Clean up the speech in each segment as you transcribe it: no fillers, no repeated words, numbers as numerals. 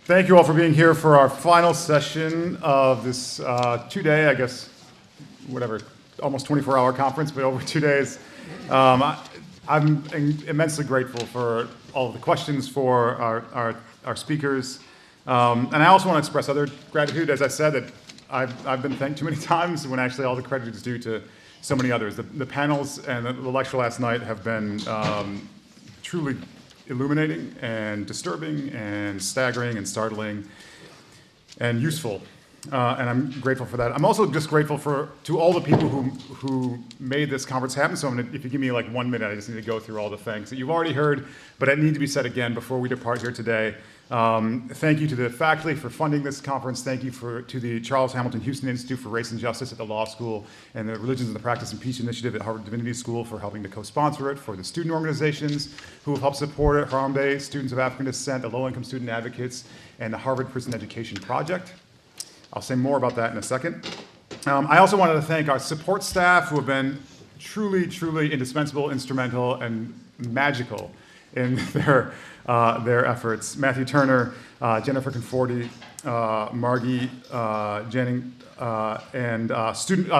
Thank you all for being here for our final session of this two-day, I guess, whatever, almost 24-hour conference, but over 2 days. I'm immensely grateful for all of the questions for our speakers. And I also want to express other gratitude, as I said, that I've been thanked too many times when actually all the credit is due to so many others. The panels and the lecture last night have been truly illuminating and disturbing and staggering and startling and useful. And I'm grateful for that. I'm also just grateful to all the people who made this conference happen. So if you give me like 1 minute, I just need to go through all the thanks that you've already heard, but it need to be said again before we depart here today. Thank you to the faculty for funding this conference. Thank you to the Charles Hamilton Houston Institute for Race and Justice at the Law School and the Religions in the Practice and Peace Initiative at Harvard Divinity School for helping to co-sponsor it, for the student organizations who have helped support it, Harambe, Students of African Descent, the Low-Income Student Advocates, and the Harvard Prison Education Project. I'll say more about that in a second. I also wanted to thank our support staff who have been truly, truly indispensable, instrumental, and magical in their efforts. Matthew Turner, Jennifer Conforti, Margie Jennings, and student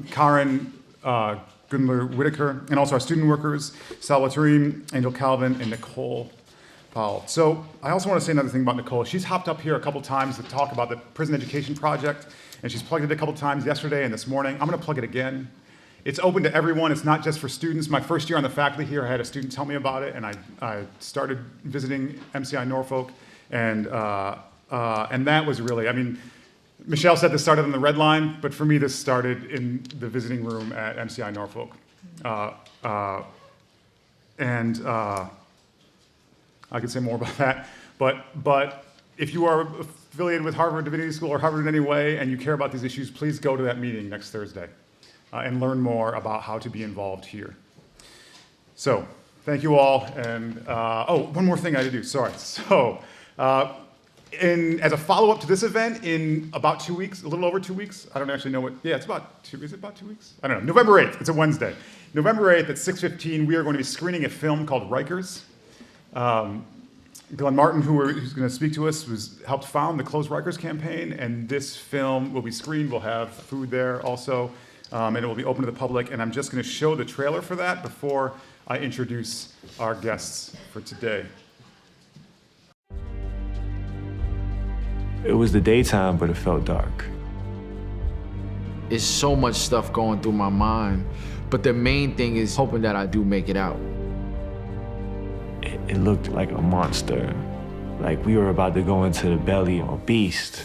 Karen Gundler Whitaker, and also our student workers, Salvatore, Angel Calvin, and Nicole Powell. So I also want to say another thing about Nicole. She's hopped up here a couple times to talk about the Prison Education Project, and she's plugged it a couple times yesterday and this morning. I'm going to plug it again. It's open to everyone. It's not just for students. My first year on the faculty here, I had a student tell me about it, and I started visiting MCI Norfolk, and that was really, I mean, Michelle said this started on the Red Line, but for me this started in the visiting room at MCI Norfolk. I could say more about that, but if you are affiliated with Harvard Divinity School or Harvard in any way and you care about these issues, please go to that meeting next Thursday and learn more about how to be involved here. So, thank you all, and one more thing I had to do, sorry. So, as a follow-up to this event, in about 2 weeks, a little over 2 weeks, I don't actually know what, yeah, it's about 2, is it about 2 weeks? I don't know, November 8th, it's a Wednesday. November 8th at 6:15, we are going to be screening a film called Rikers. Glenn Martin, who's going to speak to us, helped found the Close Rikers campaign, and this film will be screened. We'll have food there also, and it will be open to the public. And I'm just going to show the trailer for that before I introduce our guests for today. It was the daytime, but it felt dark. It's so much stuff going through my mind, but the main thing is hoping that I do make it out. It looked like a monster, like we were about to go into the belly of a beast.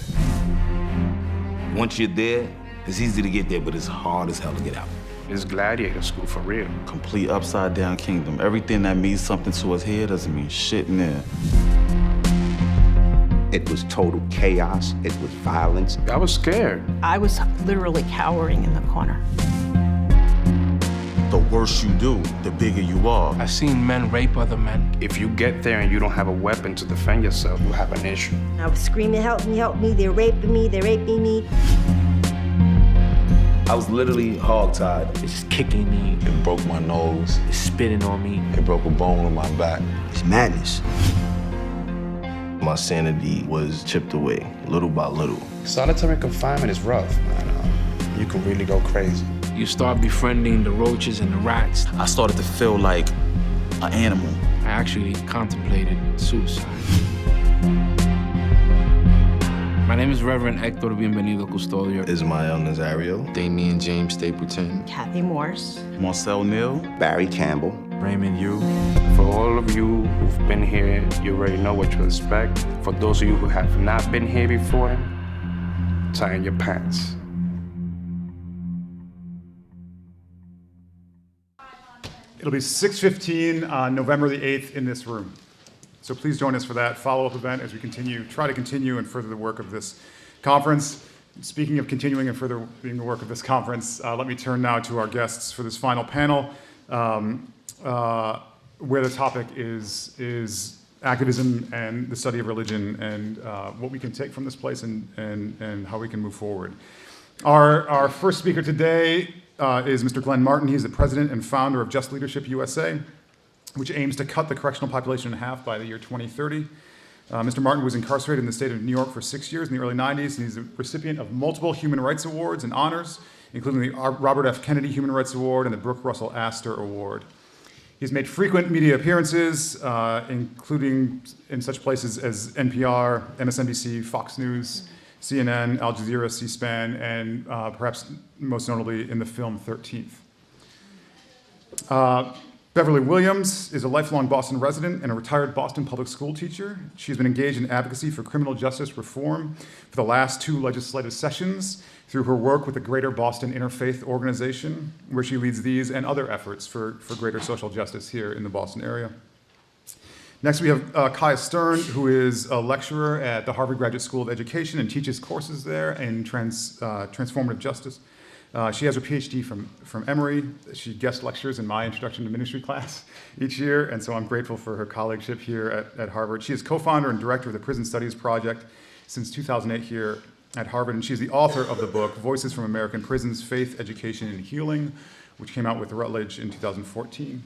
Once you're there, it's easy to get there, but it's hard as hell to get out. It's gladiator school for real. Complete upside down kingdom. Everything that means something to us here doesn't mean shit in there. It was total chaos. It was violence. I was scared. I was literally cowering in the corner. The worse you do, the bigger you are. I've seen men rape other men. If you get there and you don't have a weapon to defend yourself, you have an issue. I was screaming, help me, they're raping me. I was literally hogtied. It's just kicking me. It broke my nose. It's spitting on me. It broke a bone in my back. It's madness. My sanity was chipped away, little by little. Solitary confinement is rough, man. You can really go crazy. You start befriending the roaches and the rats. I started to feel like an animal. I actually contemplated suicide. My name is Reverend Hector Bienvenido Custodio. Ismael Nazario. Damian James Stapleton. Kathy Morse. Marcel Neal. Barry Campbell. Raymond Yu. For all of you who've been here, you already know what to expect. For those of you who have not been here before, tighten your pants. It'll be 6:15 on November the 8th in this room. So please join us for that follow-up event as we try to continue and further the work of this conference. Speaking of continuing and furthering the work of this conference, let me turn now to our guests for this final panel, where the topic is activism and the study of religion and what we can take from this place and how we can move forward. Our first speaker today is Mr. Glenn Martin. He's the president and founder of Just Leadership USA, which aims to cut the correctional population in half by the year 2030. Mr. Martin was incarcerated in the state of New York for 6 years in the early 90s, and he's a recipient of multiple human rights awards and honors, including the Robert F. Kennedy Human Rights Award and the Brooke Russell Astor Award. He's made frequent media appearances, including in such places as NPR, MSNBC, Fox News, CNN, Al Jazeera, C-SPAN, and perhaps most notably in the film 13th. Beverly Williams is a lifelong Boston resident and a retired Boston public school teacher. She's been engaged in advocacy for criminal justice reform for the last 2 legislative sessions through her work with the Greater Boston Interfaith Organization, where she leads these and other efforts for greater social justice here in the Boston area. Next, we have Kaya Stern, who is a lecturer at the Harvard Graduate School of Education and teaches courses there in transformative justice. She has her PhD from Emory. She guest lectures in my Introduction to Ministry class each year, and so I'm grateful for her colleagueship here at Harvard. She is co-founder and director of the Prison Studies Project since 2008 here at Harvard, and she's the author of the book, Voices from American Prisons, Faith, Education, and Healing, which came out with Routledge in 2014.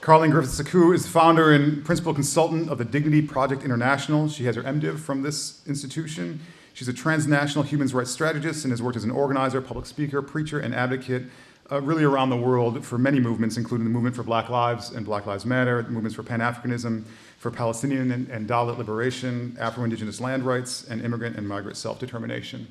Carleen Griffith-Saku is the founder and principal consultant of the Dignity Project International. She has her MDiv from this institution. She's a transnational human rights strategist and has worked as an organizer, public speaker, preacher, and advocate really around the world for many movements, including the movement for Black Lives and Black Lives Matter, movements for Pan-Africanism, for Palestinian and Dalit liberation, Afro-Indigenous land rights, and immigrant and migrant self-determination.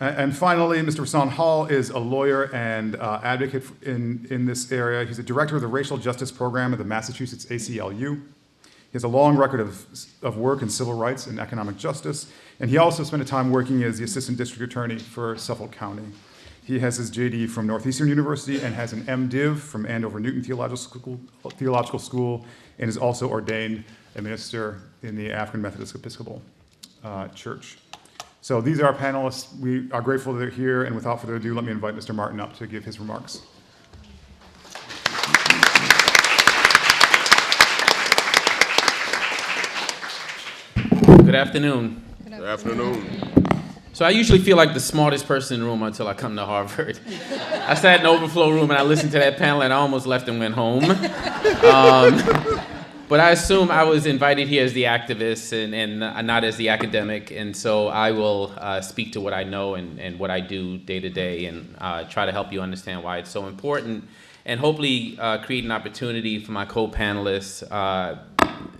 And finally, Mr. Rasan Hall is a lawyer and advocate in this area. He's a director of the Racial Justice Program at the Massachusetts ACLU. He has a long record of work in civil rights and economic justice, and he also spent a time working as the assistant district attorney for Suffolk County. He has his JD from Northeastern University and has an MDiv from Andover Newton Theological School, and is also ordained a minister in the African Methodist Episcopal Church. So these are our panelists. We are grateful that they're here, and without further ado, let me invite Mr. Martin up to give his remarks. Good afternoon. Good afternoon. So I usually feel like the smartest person in the room until I come to Harvard. I sat in the overflow room and I listened to that panel and I almost left and went home. But I assume I was invited here as the activist and not as the academic, and so I will speak to what I know and what I do day to day and try to help you understand why it's so important, and hopefully create an opportunity for my co-panelists,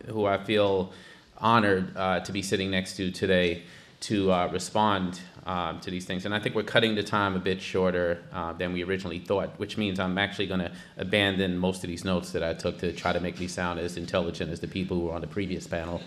who I feel honored to be sitting next to today, to respond to these things. And I think we're cutting the time a bit shorter than we originally thought, which means I'm actually going to abandon most of these notes that I took to try to make me sound as intelligent as the people who were on the previous panel.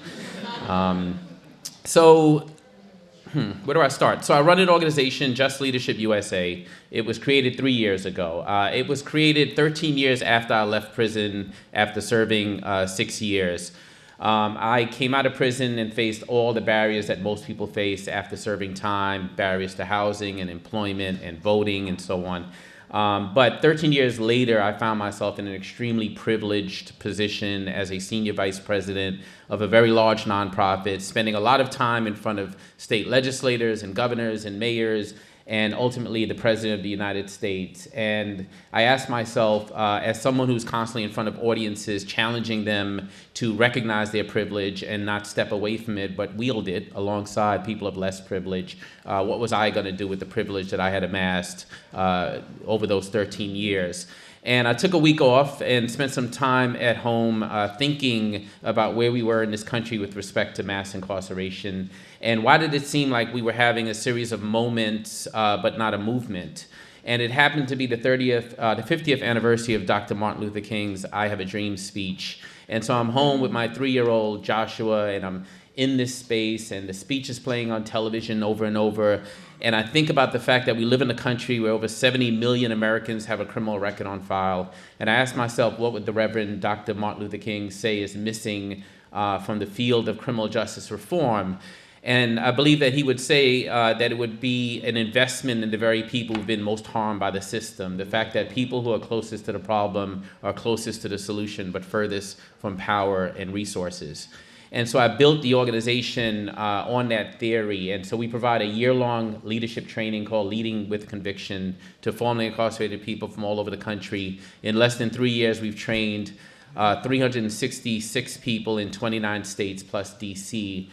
Where do I start? So I run an organization, Just Leadership USA. It was created 3 years ago. It was created 13 years after I left prison after serving 6 years. I came out of prison and faced all the barriers that most people face after serving time, barriers to housing and employment and voting and so on. But 13 years later, I found myself in an extremely privileged position as a senior vice president of a very large nonprofit, spending a lot of time in front of state legislators and governors and mayors and ultimately the President of the United States. And I asked myself, as someone who's constantly in front of audiences, challenging them to recognize their privilege and not step away from it, but wield it alongside people of less privilege, what was I gonna do with the privilege that I had amassed over those 13 years? And I took a week off and spent some time at home thinking about where we were in this country with respect to mass incarceration, and why did it seem like we were having a series of moments but not a movement. And it happened to be the 50th anniversary of Dr. Martin Luther King's I Have a Dream speech. And so I'm home with my 3-year-old Joshua, and I'm in this space, and the speech is playing on television over and over. And I think about the fact that we live in a country where over 70 million Americans have a criminal record on file. And I ask myself, what would the Reverend Dr. Martin Luther King say is missing from the field of criminal justice reform? And I believe that he would say that it would be an investment in the very people who've been most harmed by the system. The fact that people who are closest to the problem are closest to the solution, but furthest from power and resources. And so I built the organization on that theory. And so we provide a year-long leadership training called Leading with Conviction to formerly incarcerated people from all over the country. In less than 3 years, we've trained 366 people in 29 states plus DC.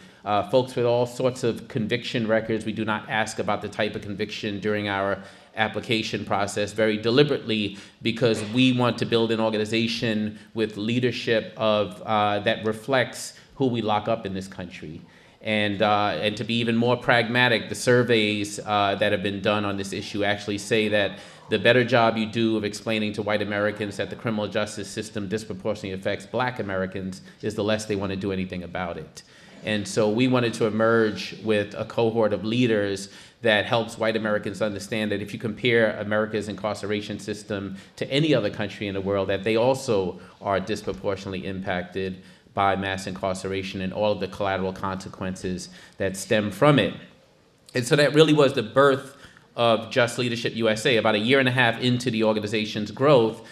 Folks with all sorts of conviction records. We do not ask about the type of conviction during our application process very deliberately because we want to build an organization with leadership of that reflects who we lock up in this country. And to be even more pragmatic, the surveys that have been done on this issue actually say that the better job you do of explaining to white Americans that the criminal justice system disproportionately affects black Americans is the less they want to do anything about it. And so we wanted to emerge with a cohort of leaders that helps white Americans understand that if you compare America's incarceration system to any other country in the world, that they also are disproportionately impacted by mass incarceration and all of the collateral consequences that stem from it. And so that really was the birth of Just Leadership USA. About a year and a half into the organization's growth,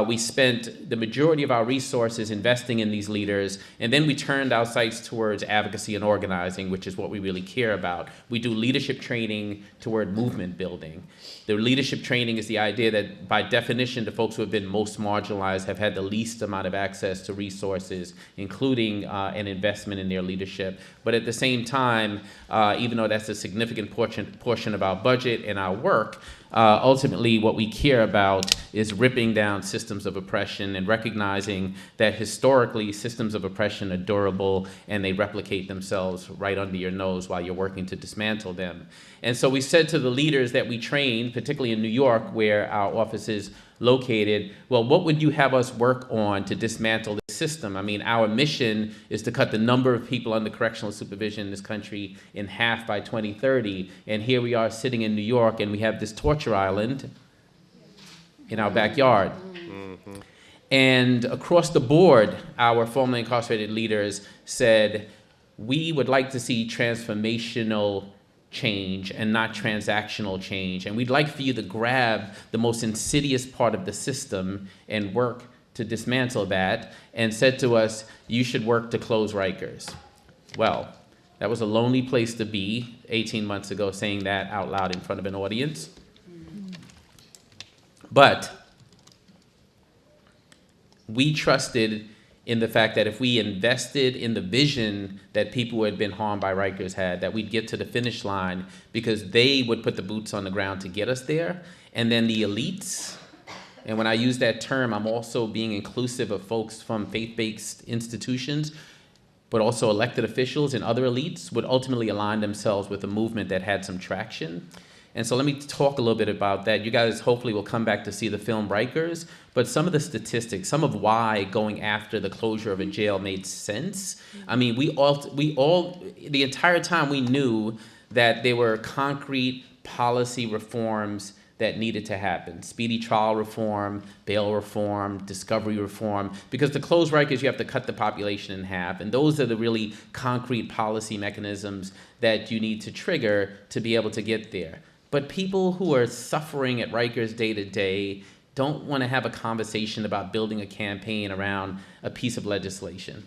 we spent the majority of our resources investing in these leaders, and then we turned our sights towards advocacy and organizing, which is what we really care about. We do leadership training toward movement building. The leadership training is the idea that, by definition, the folks who have been most marginalized have had the least amount of access to resources, including an investment in their leadership. But at the same time, even though that's a significant portion of our budget and our work, ultimately what we care about is ripping down systems of oppression and recognizing that historically systems of oppression are durable and they replicate themselves right under your nose while you're working to dismantle them. And so we said to the leaders that we train, particularly in New York where our office is located, well, what would you have us work on to dismantle the system? I mean, our mission is to cut the number of people under correctional supervision in this country in half by 2030. And here we are sitting in New York and we have this torture island in our backyard. Mm-hmm. And across the board, our formerly incarcerated leaders said, we would like to see transformational change and not transactional change. And we'd like for you to grab the most insidious part of the system and work to dismantle that, and said to us, you should work to close Rikers. Well, that was a lonely place to be 18 months ago, saying that out loud in front of an audience. But we trusted in the fact that if we invested in the vision that people who had been harmed by Rikers had, that we'd get to the finish line because they would put the boots on the ground to get us there. And then the elites, and when I use that term, I'm also being inclusive of folks from faith-based institutions, but also elected officials and other elites would ultimately align themselves with a movement that had some traction. And so let me talk a little bit about that. You guys hopefully will come back to see the film Rikers, but some of the statistics, some of why going after the closure of a jail made sense. I mean, we all, the entire time we knew that there were concrete policy reforms that needed to happen. Speedy trial reform, bail reform, discovery reform. Because to close Rikers, you have to cut the population in half. And those are the really concrete policy mechanisms that you need to trigger to be able to get there. But people who are suffering at Rikers day to day don't want to have a conversation about building a campaign around a piece of legislation,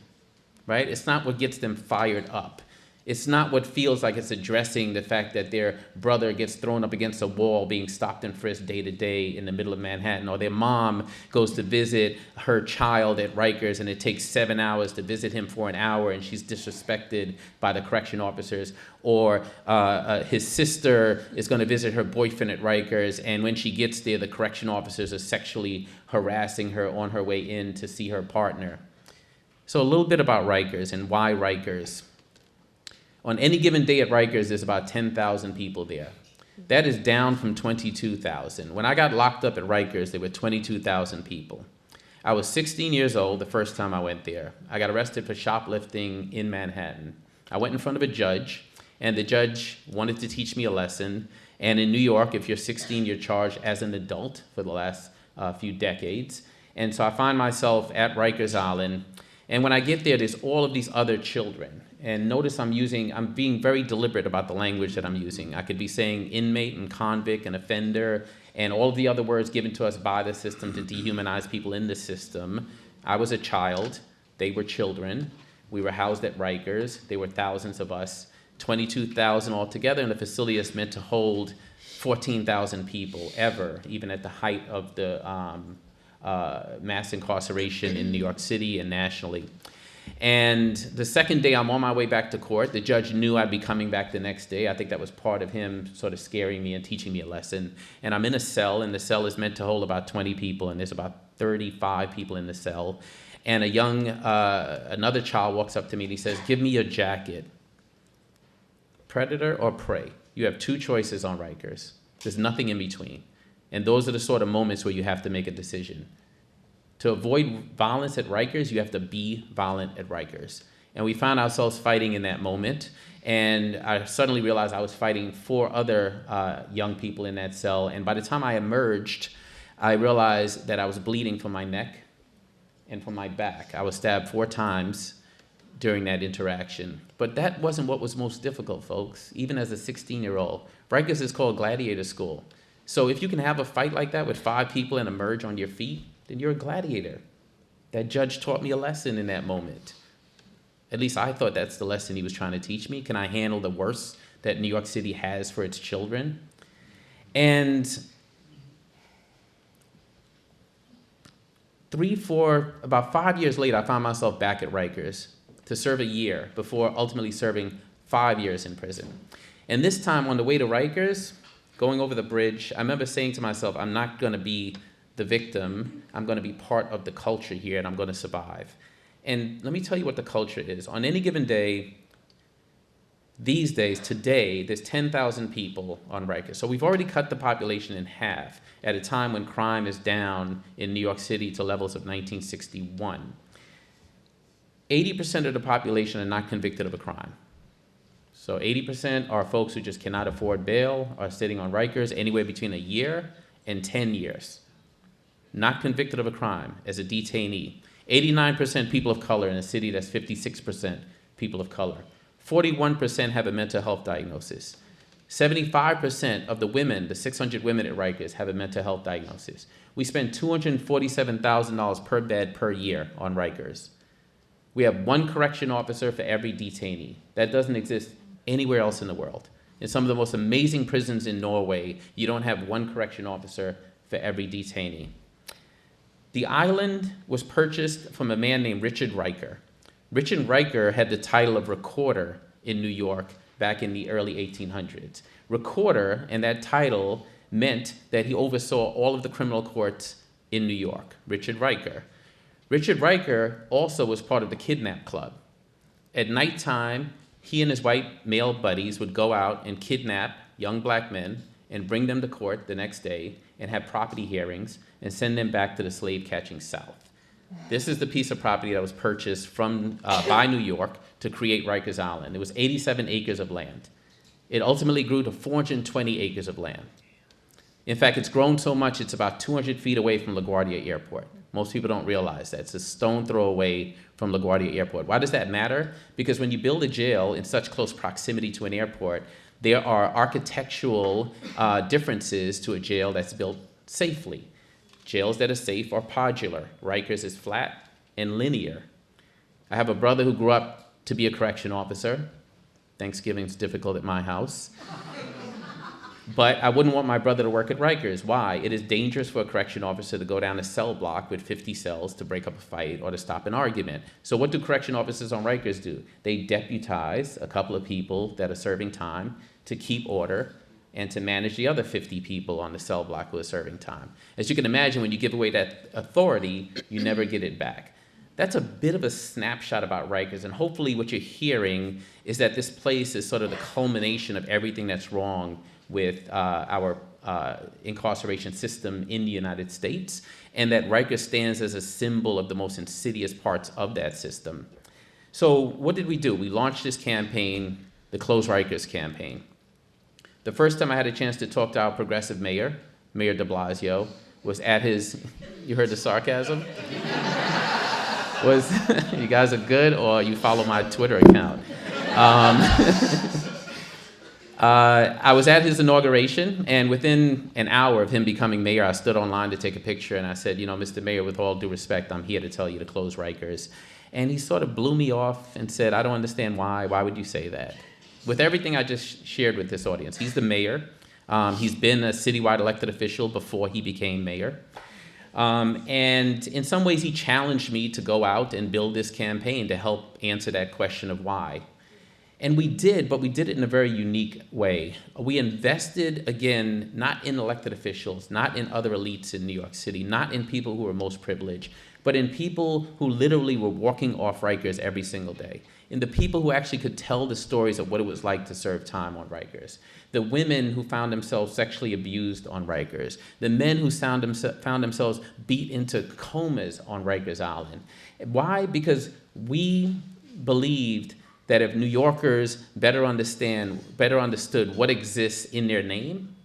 right? It's not what gets them fired up. It's not what feels like it's addressing the fact that their brother gets thrown up against a wall being stopped and frisked day to day in the middle of Manhattan, or their mom goes to visit her child at Rikers and it takes 7 hours to visit him for an hour and she's disrespected by the correction officers, or his sister is going to visit her boyfriend at Rikers and when she gets there, the correction officers are sexually harassing her on her way in to see her partner. So a little bit about Rikers and why Rikers. On any given day at Rikers, there's about 10,000 people there. That is down from 22,000. When I got locked up at Rikers, there were 22,000 people. I was 16 years old the first time I went there. I got arrested for shoplifting in Manhattan. I went in front of a judge, and the judge wanted to teach me a lesson. And in New York, if you're 16, you're charged as an adult for the last few decades. And so I find myself at Rikers Island, and when I get there, there's all of these other children. And notice I'm being very deliberate about the language that I'm using. I could be saying inmate and convict and offender and all of the other words given to us by the system to dehumanize people in the system. I was a child. They were children. We were housed at Rikers. There were thousands of us, 22,000 altogether, and the facility is meant to hold 14,000 people ever, even at the height of the mass incarceration in New York City and nationally. And the second day I'm on my way back to court, the judge knew I'd be coming back the next day. I think that was part of him sort of scaring me and teaching me a lesson. And I'm in a cell, and the cell is meant to hold about 20 people, and there's about 35 people in the cell. And another child walks up to me and he says, "Give me your jacket. Predator or prey? You have two choices on Rikers. There's nothing in between." And those are the sort of moments where you have to make a decision. To avoid violence at Rikers, you have to be violent at Rikers. And we found ourselves fighting in that moment. And I suddenly realized I was fighting 4 other young people in that cell. And by the time I emerged, I realized that I was bleeding from my neck and from my back. I was stabbed 4 times during that interaction. But that wasn't what was most difficult, folks, even as a 16-year-old. Rikers is called gladiator school. So if you can have a fight like that with 5 people and emerge on your feet, then you're a gladiator. That judge taught me a lesson in that moment. At least I thought that's the lesson he was trying to teach me. Can I handle the worst that New York City has for its children? And about 5 years later, I found myself back at Rikers to serve a year before ultimately serving 5 years in prison. And this time on the way to Rikers, going over the bridge, I remember saying to myself, I'm not going to be the victim. I'm going to be part of the culture here, and I'm going to survive. And let me tell you what the culture is. On any given day, these days, today, there's 10,000 people on Rikers. So we've already cut the population in half at a time when crime is down in New York City to levels of 1961. 80% of the population are not convicted of a crime. So 80% are folks who just cannot afford bail, are sitting on Rikers anywhere between a year and 10 years. Not convicted of a crime as a detainee. 89% people of color in a city that's 56% people of color. 41% have a mental health diagnosis. 75% of the women, the 600 women at Rikers, have a mental health diagnosis. We spend $247,000 per bed per year on Rikers. We have 1 correction officer for every detainee. That doesn't exist anywhere else in the world. In some of the most amazing prisons in Norway, you don't have 1 correction officer for every detainee. The island was purchased from a man named Richard Riker. Richard Riker had the title of recorder in New York back in the early 1800s. Recorder, and that title meant that he oversaw all of the criminal courts in New York, Richard Riker. Richard Riker also was part of the Kidnap Club. At nighttime, he and his white male buddies would go out and kidnap young black men and bring them to court the next day and have property hearings and send them back to the slave-catching South. This is the piece of property that was purchased by New York to create Rikers Island. It was 87 acres of land. It ultimately grew to 420 acres of land. In fact, it's grown so much, it's about 200 feet away from LaGuardia Airport. Most people don't realize that. It's a stone throw away from LaGuardia Airport. Why does that matter? Because when you build a jail in such close proximity to an airport, there are architectural differences to a jail that's built safely. Jails that are safe are podular. Rikers is flat and linear. I have a brother who grew up to be a correction officer. Thanksgiving's difficult at my house. But I wouldn't want my brother to work at Rikers. Why? It is dangerous for a correction officer to go down a cell block with 50 cells to break up a fight or to stop an argument. So what do correction officers on Rikers do? They deputize a couple of people that are serving time to keep order and to manage the other 50 people on the cell block who are serving time. As you can imagine, when you give away that authority, you never get it back. That's a bit of a snapshot about Rikers, and hopefully what you're hearing is that this place is sort of the culmination of everything that's wrong with our incarceration system in the United States, and that Rikers stands as a symbol of the most insidious parts of that system. So what did we do? We launched this campaign, the Close Rikers campaign. The first time I had a chance to talk to our progressive mayor, Mayor de Blasio, was at his, you heard the sarcasm? You guys are good, or you follow my Twitter account. I was at his inauguration, and within an hour of him becoming mayor, I stood online to take a picture, and I said, Mr. Mayor, with all due respect, I'm here to tell you to close Rikers. And he sort of blew me off and said, I don't understand why. Why would you say that? With everything I just shared with this audience, he's the mayor. He's been a citywide elected official before he became mayor. And in some ways, he challenged me to go out and build this campaign to help answer that question of why. And we did, but we did it in a very unique way. We invested, again, not in elected officials, not in other elites in New York City, not in people who were most privileged, but in people who literally were walking off Rikers every single day, in the people who actually could tell the stories of what it was like to serve time on Rikers, the women who found themselves sexually abused on Rikers, the men who found themselves beat into comas on Rikers Island. Why? Because we believed that if New Yorkers better understood what exists in their name,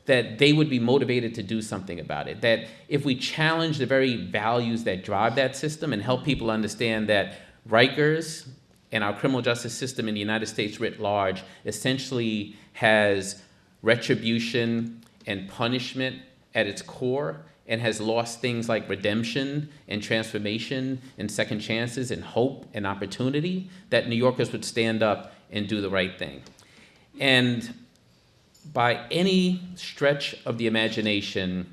that they would be motivated to do something about it. That if we challenge the very values that drive that system and help people understand that Rikers and our criminal justice system in the United States writ large essentially has retribution and punishment at its core, and has lost things like redemption and transformation and second chances and hope and opportunity, that New Yorkers would stand up and do the right thing. And by any stretch of the imagination,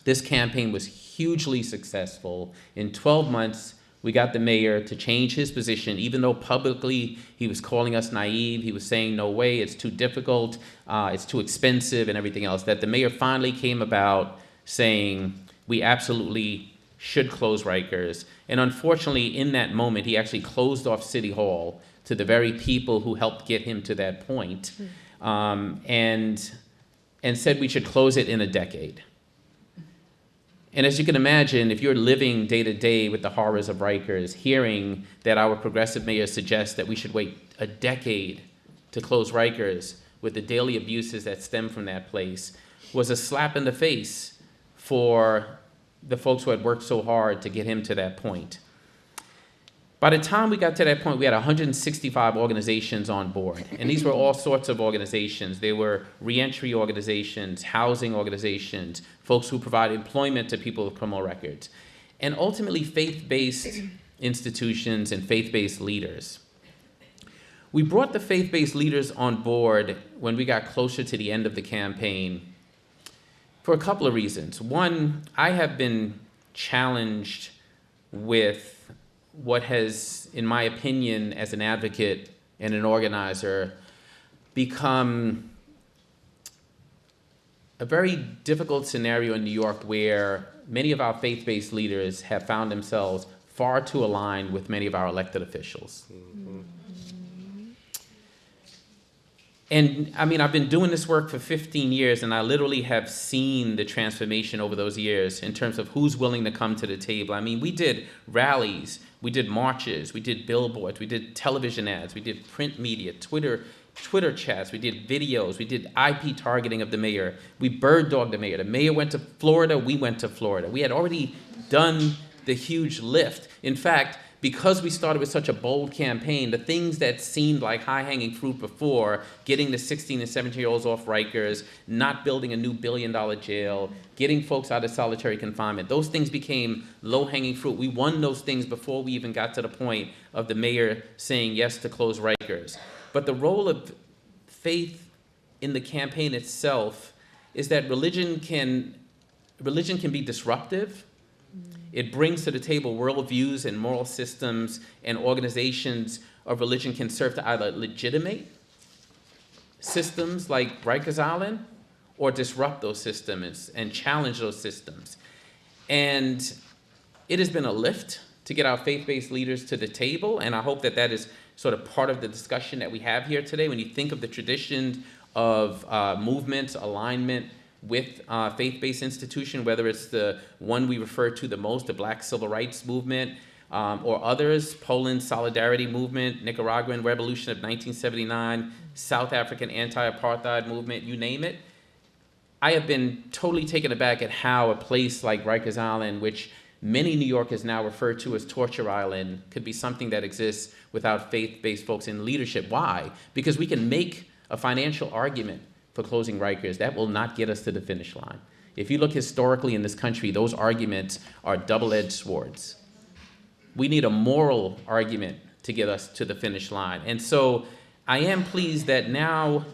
this campaign was hugely successful. In 12 months, we got the mayor to change his position, even though publicly he was calling us naive. He was saying, no way, it's too difficult, it's too expensive and everything else. That the mayor finally came about saying, we absolutely should close Rikers. And unfortunately, in that moment, he actually closed off City Hall to the very people who helped get him to that point, and said we should close it in a decade. And as you can imagine, if you're living day to day with the horrors of Rikers, hearing that our progressive mayor suggests that we should wait a decade to close Rikers with the daily abuses that stem from that place was a slap in the face for the folks who had worked so hard to get him to that point. By the time we got to that point, we had 165 organizations on board. And these were all sorts of organizations. They were reentry organizations, housing organizations, folks who provide employment to people with criminal records, and ultimately faith-based institutions and faith-based leaders. We brought the faith-based leaders on board when we got closer to the end of the campaign for a couple of reasons. One, I have been challenged with what has, in my opinion, as an advocate and an organizer, become a very difficult scenario in New York where many of our faith-based leaders have found themselves far too aligned with many of our elected officials. Mm-hmm. And I mean, I've been doing this work for 15 years, and I literally have seen the transformation over those years in terms of who's willing to come to the table. I mean, we did rallies, we did marches, we did billboards, we did television ads, we did print media, Twitter chats, we did videos, we did IP targeting of the mayor, we bird dogged the mayor. The mayor went to Florida, we went to Florida. We had already done the huge lift. In fact, because we started with such a bold campaign, the things that seemed like high-hanging fruit before, getting the 16 and 17-year-olds off Rikers, not building a new billion-dollar jail, getting folks out of solitary confinement, those things became low-hanging fruit. We won those things before we even got to the point of the mayor saying yes to close Rikers. But the role of faith in the campaign itself is that religion can be disruptive. It brings to the table worldviews and moral systems, and organizations of religion can serve to either legitimate systems like Rikers Island or disrupt those systems and challenge those systems. And it has been a lift to get our faith-based leaders to the table, and I hope that that is sort of part of the discussion that we have here today. When you think of the traditions of movements, alignment with faith-based institution, whether it's the one we refer to the most, the Black Civil Rights Movement, or others, Poland's Solidarity Movement, Nicaraguan Revolution of 1979, South African Anti-Apartheid Movement, you name it. I have been totally taken aback at how a place like Rikers Island, which many New Yorkers now refer to as Torture Island, could be something that exists without faith-based folks in leadership. Why? Because we can make a financial argument for closing Rikers. That will not get us to the finish line. If you look historically in this country, those arguments are double-edged swords. We need a moral argument to get us to the finish line. And so I am pleased that now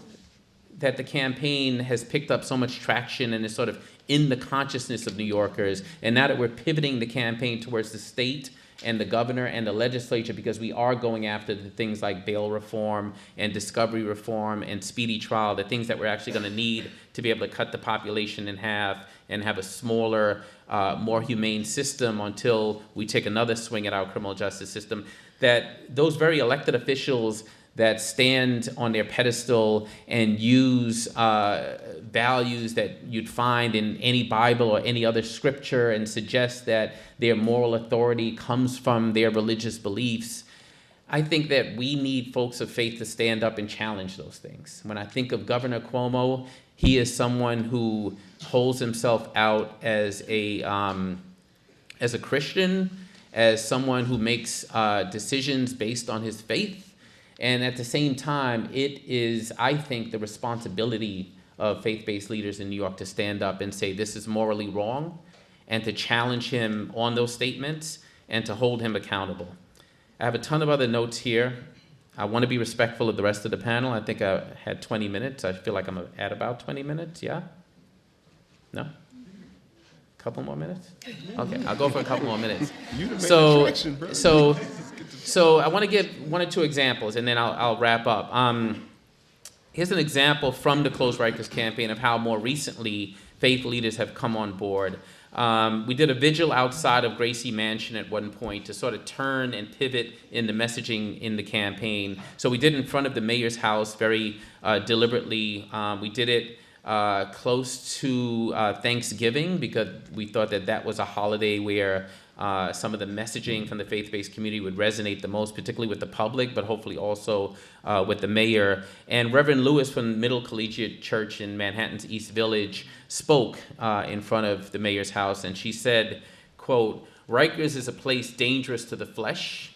that the campaign has picked up so much traction and is sort of in the consciousness of New Yorkers, and now that we're pivoting the campaign towards the state and the governor and the legislature, because we are going after the things like bail reform and discovery reform and speedy trial, the things that we're actually going to need to be able to cut the population in half and have a smaller, more humane system until we take another swing at our criminal justice system, that those very elected officials that stand on their pedestal and use values that you'd find in any Bible or any other scripture and suggest that their moral authority comes from their religious beliefs. I think that we need folks of faith to stand up and challenge those things. When I think of Governor Cuomo, he is someone who holds himself out as a Christian, as someone who makes decisions based on his faith. And at the same time, it is, I think, the responsibility of faith-based leaders in New York to stand up and say this is morally wrong, and to challenge him on those statements and to hold him accountable. I have a ton of other notes here. I want to be respectful of the rest of the panel. I think I had 20 minutes. I feel like I'm at about 20 minutes, yeah? No? Couple more minutes? Okay, I'll go for a couple more minutes. So I want to give one or two examples, and then I'll wrap up. Here's an example from the Close Rikers campaign of how more recently faith leaders have come on board. We did a vigil outside of Gracie Mansion at one point to sort of turn and pivot in the messaging in the campaign. So we did it in front of the mayor's house very deliberately. We did it close to Thanksgiving because we thought that that was a holiday where some of the messaging from the faith-based community would resonate the most, particularly with the public, but hopefully also with the mayor. And Reverend Lewis from Middle Collegiate Church in Manhattan's East Village spoke in front of the mayor's house, and she said, quote, "Rikers is a place dangerous to the flesh,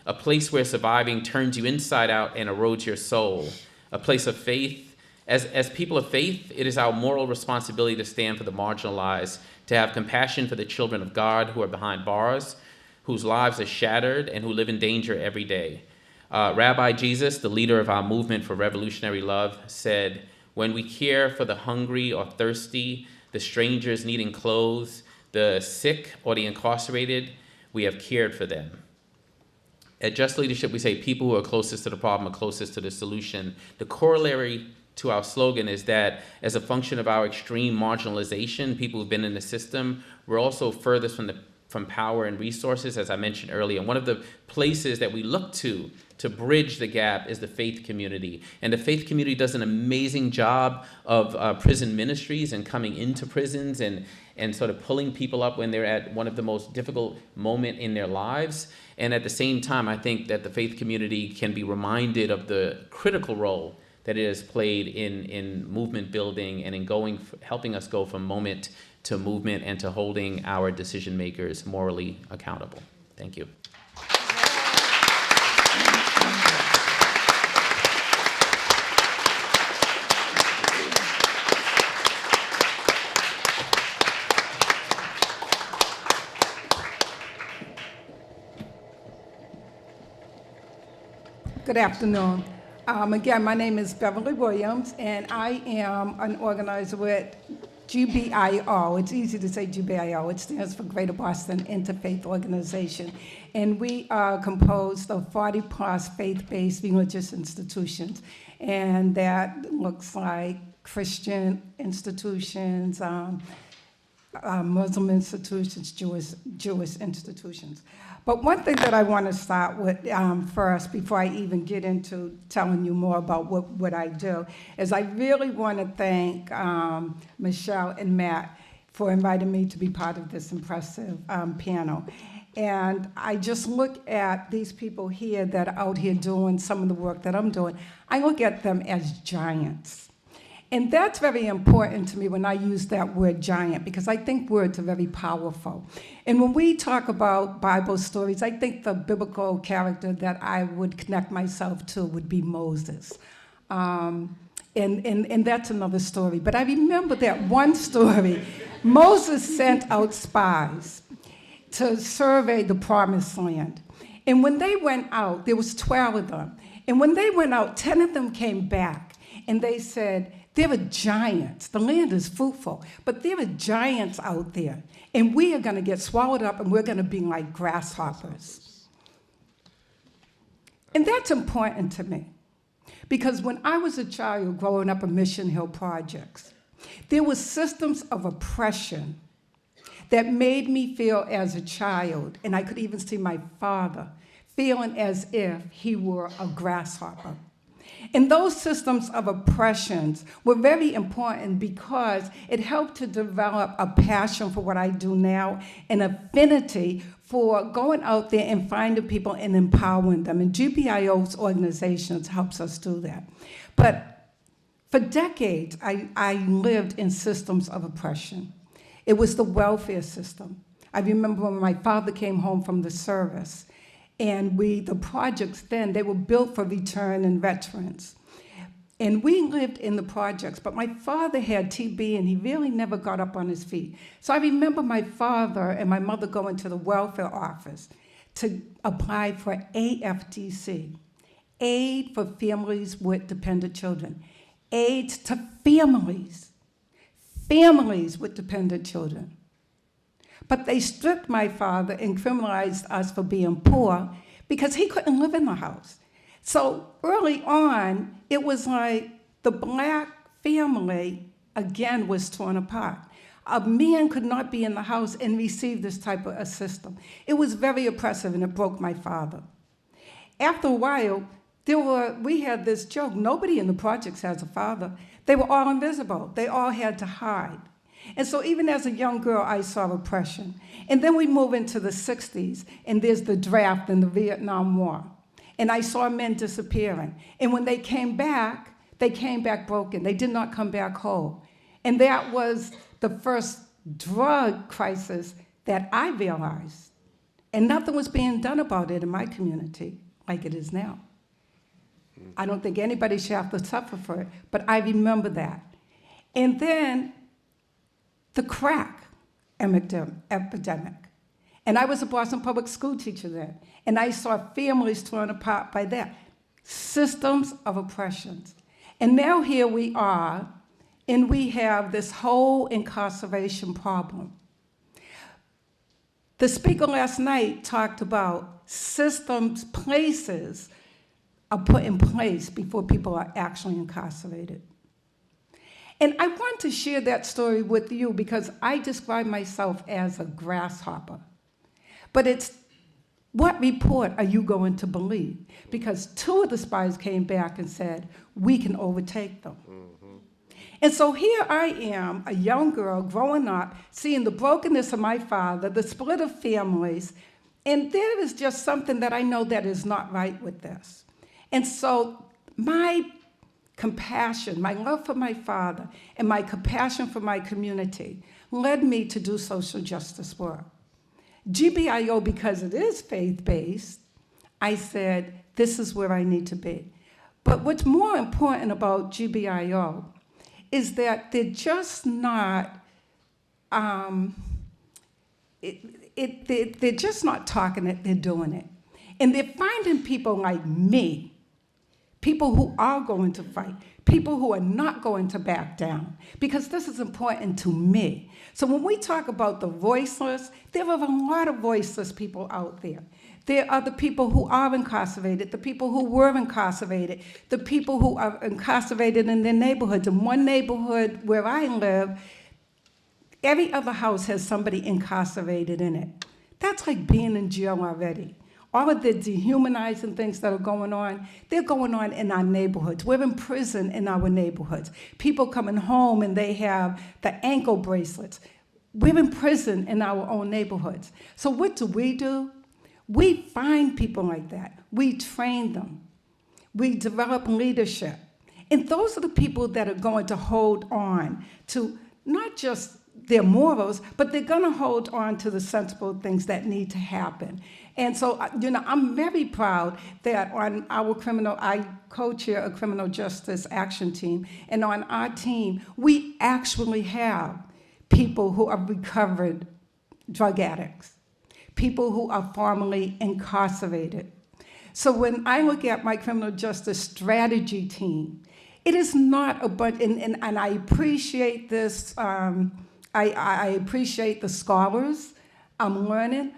a place where surviving turns you inside out and erodes your soul, a place of faith. As people of faith, it is our moral responsibility to stand for the marginalized, to have compassion for the children of God who are behind bars, whose lives are shattered, and who live in danger every day." Rabbi Jesus, the leader of our movement for revolutionary love, said, "When we care for the hungry or thirsty, the strangers needing clothes, the sick or the incarcerated, we have cared for them." At Just Leadership, we say people who are closest to the problem are closest to the solution. The corollary to our slogan is that as a function of our extreme marginalization, people who've been in the system, we're also furthest from power and resources, as I mentioned earlier. And one of the places that we look to bridge the gap is the faith community. And the faith community does an amazing job of prison ministries and coming into prisons and sort of pulling people up when they're at one of the most difficult moments in their lives. And at the same time, I think that the faith community can be reminded of the critical role that it has played in movement building and in helping us go from moment to movement and to holding our decision makers morally accountable. Thank you. Good afternoon. Again, my name is Beverly Williams, and I am an organizer with GBIO. It's easy to say GBIO. It stands for Greater Boston Interfaith Organization. And we are composed of 40-plus faith-based religious institutions. And that looks like Christian institutions, Muslim institutions, Jewish institutions. But one thing that I want to start with first, before I even get into telling you more about what I do, is I really want to thank Michelle and Matt for inviting me to be part of this impressive panel. And I just look at these people here that are out here doing some of the work that I'm doing. I look at them as giants. And that's very important to me when I use that word giant, because I think words are very powerful. And when we talk about Bible stories, I think the biblical character that I would connect myself to would be Moses. And that's another story. But I remember that one story. Moses sent out spies to survey the promised land. And when they went out, there was 12 of them. And when they went out, 10 of them came back. And they said, There are giants. The land is fruitful, but there are giants out there. And we are going to get swallowed up and we're going to be like grasshoppers. And that's important to me. Because when I was a child growing up in Mission Hill projects, there were systems of oppression that made me feel as a child, and I could even see my father feeling as if he were a grasshopper. And those systems of oppressions were very important because it helped to develop a passion for what I do now, an affinity for going out there and finding people and empowering them. And GBIO's organizations helps us do that. But for decades, I lived in systems of oppression. It was the welfare system. I remember when my father came home from the service, and the projects then, they were built for returning veterans. And we lived in the projects, but my father had TB and he really never got up on his feet. So I remember my father and my mother going to the welfare office to apply for AFDC, Aid for Families with Dependent Children. Aid to families with dependent children. But they stripped my father and criminalized us for being poor because he couldn't live in the house. So early on, it was like the black family, again, was torn apart. A man could not be in the house and receive this type of a system. It was very oppressive, and it broke my father. After a while, we had this joke. Nobody in the projects has a father. They were all invisible. They all had to hide. And so even as a young girl, I saw oppression. And then we move into the 60s, and there's the draft and the Vietnam War. And I saw men disappearing. And when they came back broken. They did not come back whole. And that was the first drug crisis that I realized. And nothing was being done about it in my community like it is now. I don't think anybody should have to suffer for it, but I remember that. And then the crack epidemic. And I was a Boston public school teacher then, and I saw families torn apart by that. Systems of oppressions. And now here we are, and we have this whole incarceration problem. The speaker last night talked about systems, places are put in place before people are actually incarcerated. And I want to share that story with you because I describe myself as a grasshopper. But it's, what report are you going to believe? Because 2 of the spies came back and said, we can overtake them. Mm-hmm. And so here I am, a young girl growing up, seeing the brokenness of my father, the split of families, and there is just something that I know that is not right with this. And so my compassion, my love for my father, and my compassion for my community led me to do social justice work. GBIO, because it is faith-based, I said, this is where I need to be. But what's more important about GBIO is that they're just not, they're just not talking it, they're doing it. And they're finding people like me, people who are going to fight, people who are not going to back down, because this is important to me. So when we talk about the voiceless, there are a lot of voiceless people out there. There are the people who are incarcerated, the people who were incarcerated, the people who are incarcerated in their neighborhoods. In one neighborhood where I live, every other house has somebody incarcerated in it. That's like being in jail already. All of the dehumanizing things that are going on, they're going on in our neighborhoods. We're in prison in our neighborhoods. People coming home and they have the ankle bracelets. We're in prison in our own neighborhoods. So what do? We find people like that. We train them. We develop leadership. And those are the people that are going to hold on to not just their morals, but they're going to hold on to the sensible things that need to happen. And so, I'm very proud that on our I co-chair a criminal justice action team, and on our team, we actually have people who are recovered drug addicts, people who are formerly incarcerated. So when I look at my criminal justice strategy team, It is not a bunch, and I appreciate this. I appreciate the scholars. I'm learning,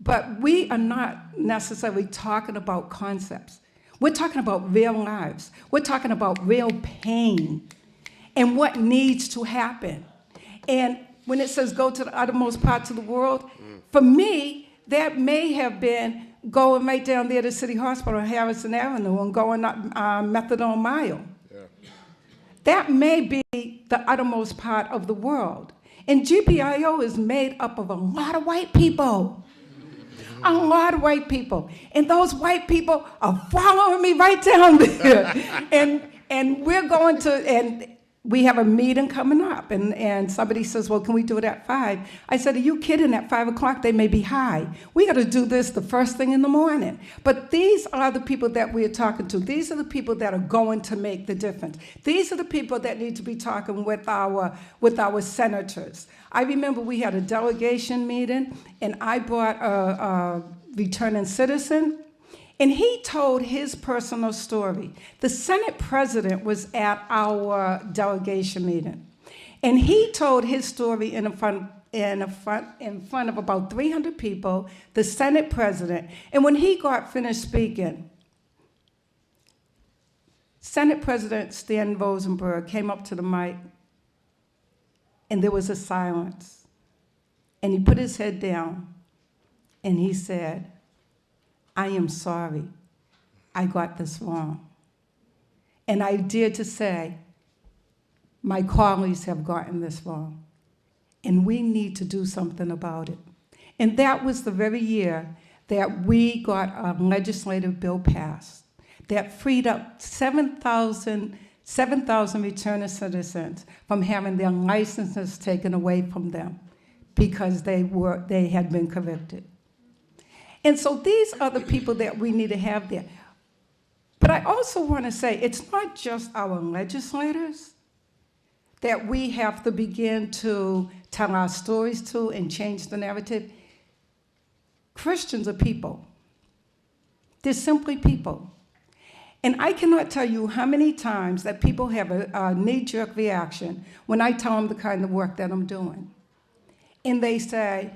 but we are not necessarily talking about concepts. We're talking about real lives. We're talking about real pain and what needs to happen. And when it says go to the uttermost parts of the world, for me, that may have been going right down there to City Hospital on Harrison Avenue and going up Methadone Mile. Yeah. That may be the uttermost part of the world. And GPIO is made up of a lot of white people. A lot of white people. And those white people are following me right down there. and we're going to, and we have a meeting coming up, and somebody says, well, can we do it at 5? I said, are you kidding? At 5 o'clock, they may be high. We got to do this the first thing in the morning. But these are the people that we're talking to. These are the people that are going to make the difference. These are the people that need to be talking with our senators. I remember we had a delegation meeting, and I brought a returning citizen, and he told his personal story. The Senate president was at our delegation meeting, and he told his story in front of about 300 people, the Senate president. And when he got finished speaking, Senate President Stan Rosenberg came up to the mic, and there was a silence. And he put his head down, and he said, I am sorry. I got this wrong. And I dared to say, my colleagues have gotten this wrong, and we need to do something about it. And that was the very year that we got a legislative bill passed that freed up 7,000 returning citizens from having their licenses taken away from them because they had been convicted. And so these are the people that we need to have there. But I also want to say, it's not just our legislators that we have to begin to tell our stories to and change the narrative. Christians are people. They're simply people. And I cannot tell you how many times that people have a knee-jerk reaction when I tell them the kind of work that I'm doing. And they say,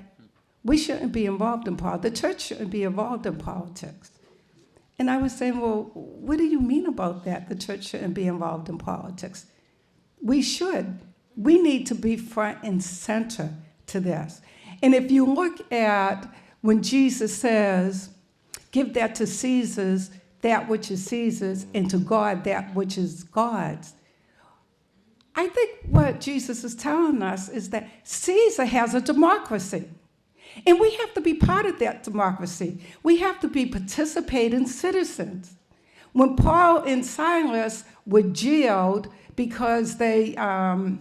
we shouldn't be involved in politics. The church shouldn't be involved in politics. And I was saying, well, what do you mean about that? The church shouldn't be involved in politics. We should. We need to be front and center to this. And if you look at when Jesus says, give that to Caesar's, that which is Caesar's, and to God that which is God's. I think what Jesus is telling us is that Caesar has a democracy, and we have to be part of that democracy. We have to be participating citizens. When Paul and Silas were jailed because they broke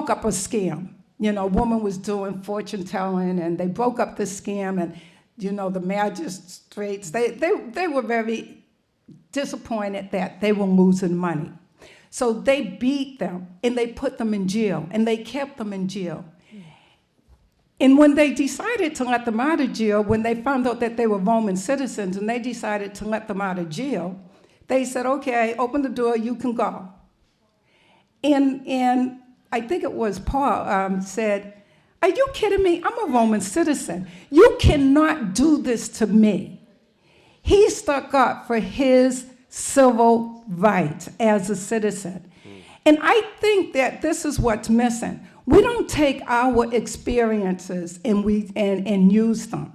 up a scam. You know, a woman was doing fortune telling, and they broke up the scam, and you know, the magistrates, they were very disappointed that they were losing money. So they beat them, and they put them in jail, and they kept them in jail. And when they decided to let them out of jail, when they found out that they were Roman citizens, and they decided to let them out of jail, they said, okay, open the door, you can go. And I think it was Paul said, are you kidding me? I'm a Roman citizen. You cannot do this to me. He stuck up for his civil rights as a citizen. And I think that this is what's missing. We don't take our experiences and use them.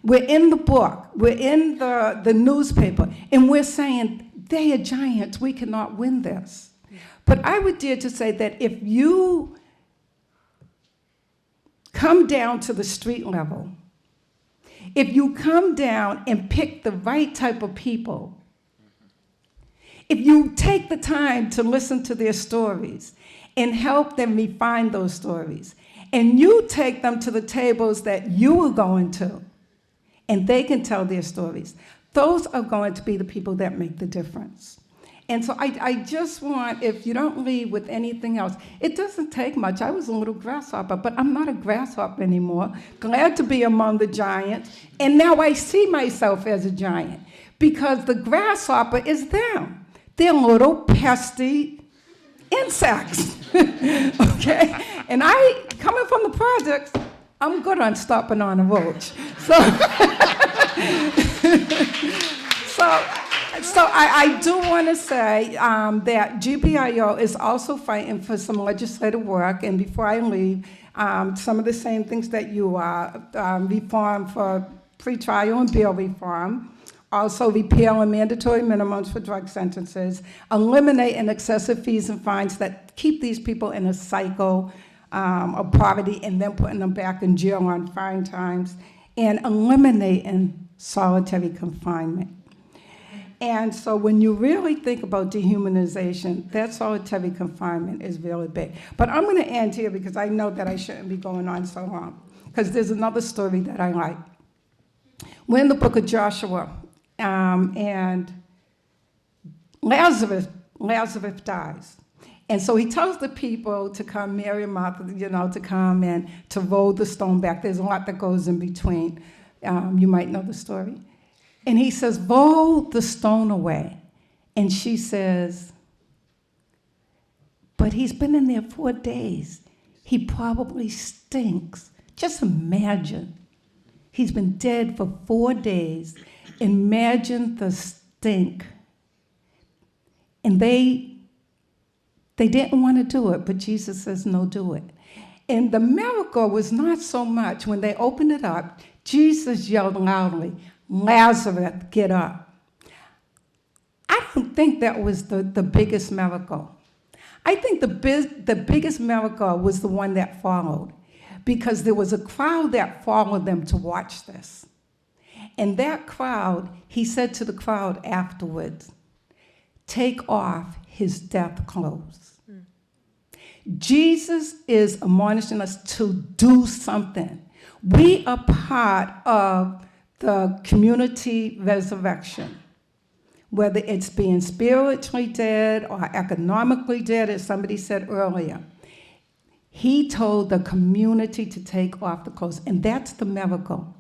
We're in the book, we're in the newspaper, and we're saying, they are giants, we cannot win this. But I would dare to say that if you come down to the street level, if you come down and pick the right type of people, if you take the time to listen to their stories and help them refine those stories, and you take them to the tables that you are going to, and they can tell their stories, those are going to be the people that make the difference. And so I just want, if you don't leave with anything else, it doesn't take much. I was a little grasshopper, but I'm not a grasshopper anymore. Glad to be among the giants. And now I see myself as a giant, because the grasshopper is them. they're little pesty insects, okay? And coming from the projects, I'm good on stopping on a roach. So I do want to say that GPIO is also fighting for some legislative work, and before I leave, some of the same things that you are, reform for pretrial and bail reform, also repealing mandatory minimums for drug sentences, eliminating excessive fees and fines that keep these people in a cycle of poverty and then putting them back in jail on fine times, and eliminating solitary confinement. And so when you really think about dehumanization, that solitary confinement is really big. But I'm going to end here because I know that I shouldn't be going on so long, because there's another story that I like. We're in the book of Joshua, and Lazarus dies. And so he tells the people to come, Mary and Martha, to come and to roll the stone back. There's a lot that goes in between. You might know the story. And he says, roll the stone away. And she says, but he's been in there 4 days. He probably stinks. Just imagine. He's been dead for 4 days. Imagine the stink. And they didn't want to do it, but Jesus says, no, do it. And the miracle was not so much when they opened it up, Jesus yelled loudly, Lazarus, get up. I don't think that was the biggest miracle. I think the biggest miracle was the one that followed, because there was a crowd that followed them to watch this. And that crowd, he said to the crowd afterwards, take off his death clothes. Jesus is admonishing us to do something. We are part of the community resurrection, whether it's being spiritually dead or economically dead, as somebody said earlier. He told the community to take off the clothes, and that's the miracle.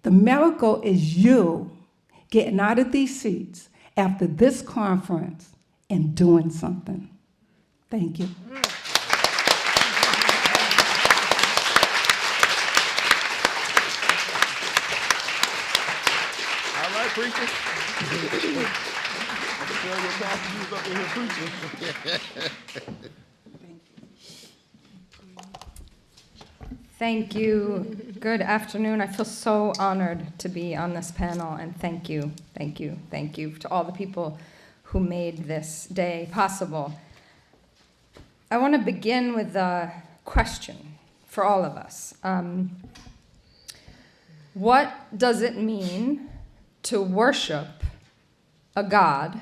The miracle is you getting out of these seats after this conference and doing something. Thank you. All right, preacher. Up in here preaching. Thank you. Good afternoon. I feel so honored to be on this panel, and thank you to all the people who made this day possible. I want to begin with a question for all of us. What does it mean to worship a God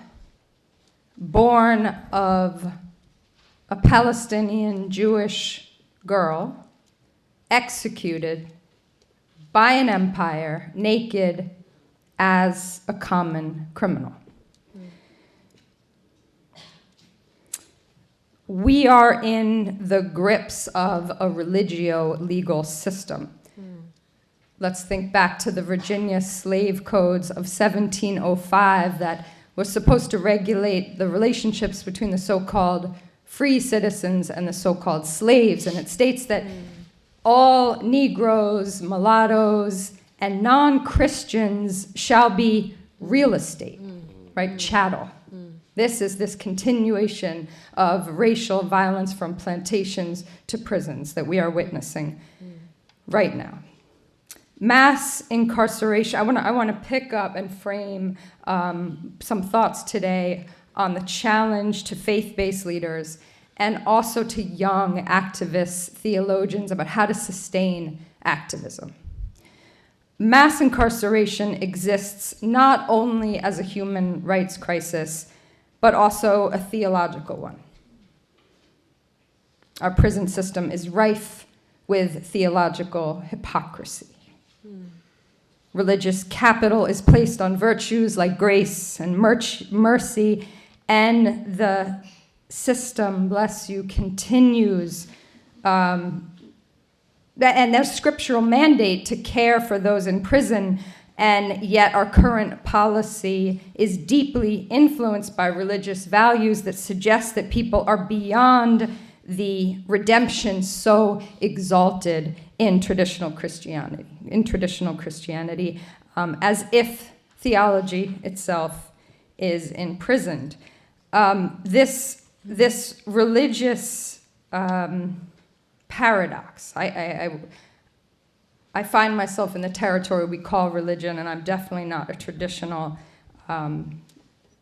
born of a Palestinian Jewish girl, executed by an empire, naked as a common criminal? We are in the grips of a religio-legal system. Let's think back to the Virginia slave codes of 1705 that was supposed to regulate the relationships between the so-called free citizens and the so-called slaves. And it states that all Negroes, mulattoes, and non-Christians shall be real estate, right? Chattel. This is this continuation of racial violence from plantations to prisons that we are witnessing right now. Mass incarceration. I want to pick up and frame some thoughts today on the challenge to faith-based leaders and also to young activists, theologians, about how to sustain activism. Mass incarceration exists not only as a human rights crisis, but also a theological one. Our prison system is rife with theological hypocrisy. Religious capital is placed on virtues like grace and mercy, and the system, bless you, continues. And there's scriptural mandate to care for those in prison And yet our current policy is deeply influenced by religious values that suggest that people are beyond the redemption so exalted in traditional Christianity, as if theology itself is imprisoned. This religious paradox, I find myself in the territory we call religion, and I'm definitely not a traditional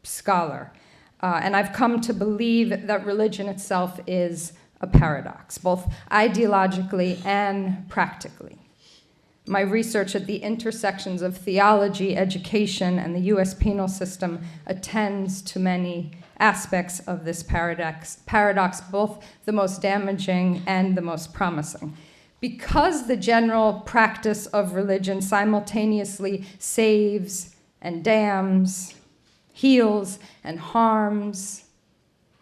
scholar. And I've come to believe that religion itself is a paradox, both ideologically and practically. My research at the intersections of theology, education, and the US penal system attends to many aspects of this paradox, both the most damaging and the most promising. Because the general practice of religion simultaneously saves and damns, heals and harms,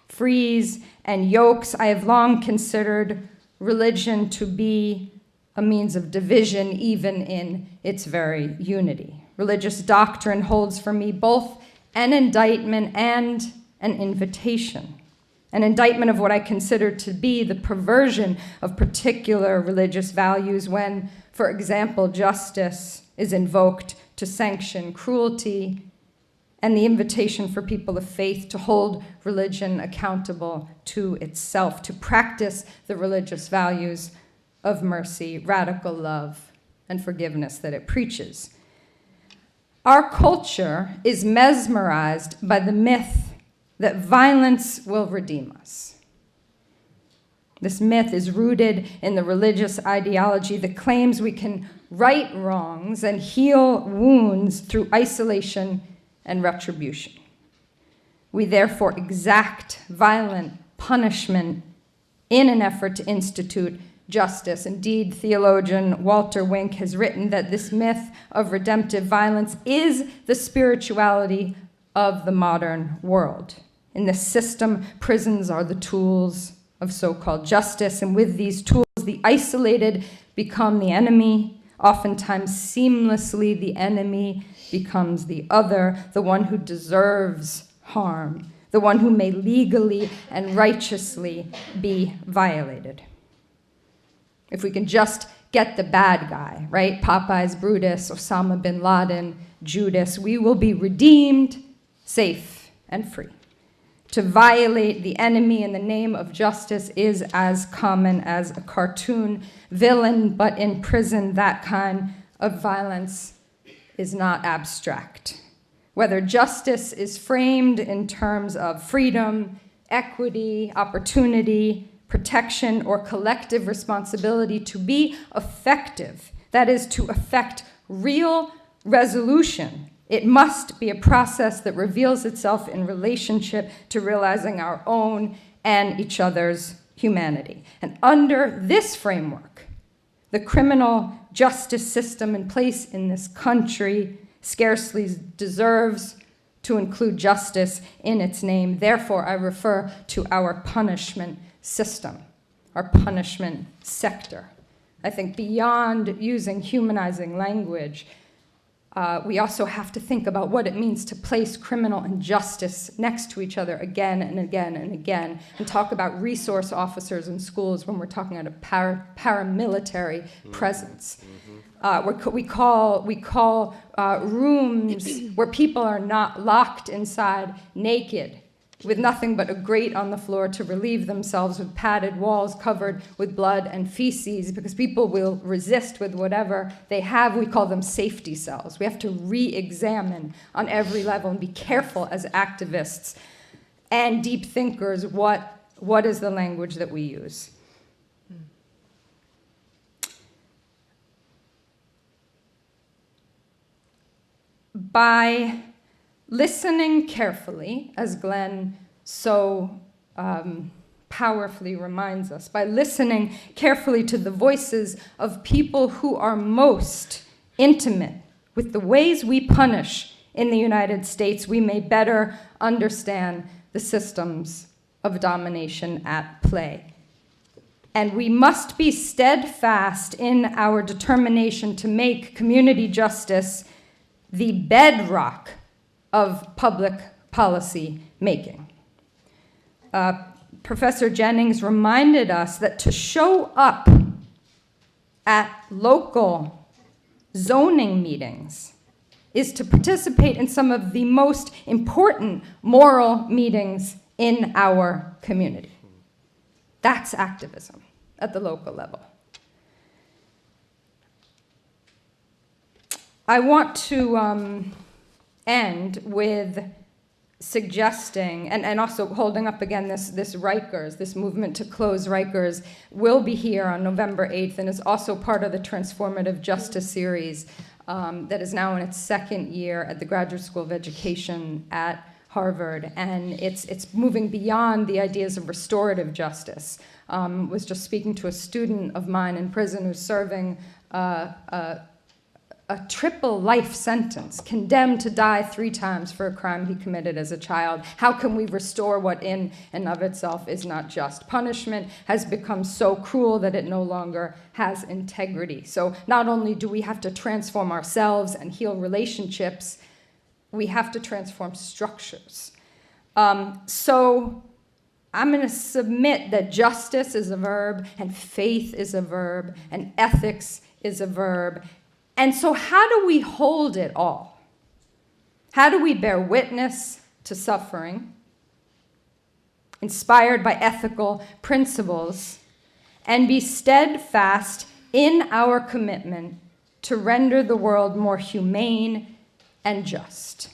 frees and yokes, I have long considered religion to be a means of division, even in its very unity. Religious doctrine holds for me both an indictment and an invitation. An indictment of what I consider to be the perversion of particular religious values when, for example, justice is invoked to sanction cruelty, and the invitation for people of faith to hold religion accountable to itself, to practice the religious values of mercy, radical love, and forgiveness that it preaches. Our culture is mesmerized by the myth that violence will redeem us. This myth is rooted in the religious ideology that claims we can right wrongs and heal wounds through isolation and retribution. We therefore exact violent punishment in an effort to institute justice. Indeed, theologian Walter Wink has written that this myth of redemptive violence is the spirituality of the modern world. In this system, prisons are the tools of so-called justice, and with these tools, the isolated become the enemy. Oftentimes, seamlessly, the enemy becomes the other, the one who deserves harm, the one who may legally and righteously be violated. If we can just get the bad guy, right? Popeyes, Brutus, Osama bin Laden, Judas, we will be redeemed, safe, and free. To violate the enemy in the name of justice is as common as a cartoon villain, but in prison, that kind of violence is not abstract. Whether justice is framed in terms of freedom, equity, opportunity, protection, or collective responsibility to be effective, that is, to effect real resolution, it must be a process that reveals itself in relationship to realizing our own and each other's humanity. And under this framework, the criminal justice system in place in this country scarcely deserves to include justice in its name. Therefore, I refer to our punishment system, our punishment sector. I think beyond using humanizing language, we also have to think about what it means to place criminal and justice next to each other again and again and again, and talk about resource officers in schools when we're talking about a paramilitary presence. We call rooms where people are not locked inside naked, with nothing but a grate on the floor to relieve themselves, with padded walls covered with blood and feces, because people will resist with whatever they have. We call them safety cells. We have to re-examine on every level and be careful as activists and deep thinkers what is the language that we use. By listening carefully, as Glenn so powerfully reminds us, by listening carefully to the voices of people who are most intimate with the ways we punish in the United States, we may better understand the systems of domination at play. And we must be steadfast in our determination to make community justice the bedrock of public policy making. Professor Jennings reminded us that to show up at local zoning meetings is to participate in some of the most important moral meetings in our community. That's activism at the local level. I want to end with suggesting, and also holding up again this Rikers, this movement to close Rikers, will be here on November 8th and is also part of the Transformative Justice series that is now in its second year at the Graduate School of Education at Harvard. And it's moving beyond the ideas of restorative justice. Was just speaking to a student of mine in prison who's serving a triple life sentence, condemned to die 3 times for a crime he committed as a child. How can we restore what in and of itself is not just? Punishment has become so cruel that it no longer has integrity. So not only do we have to transform ourselves and heal relationships, we have to transform structures. So I'm going to submit that justice is a verb, and faith is a verb, and ethics is a verb. And so how do we hold it all? How do we bear witness to suffering, inspired by ethical principles, and be steadfast in our commitment to render the world more humane and just?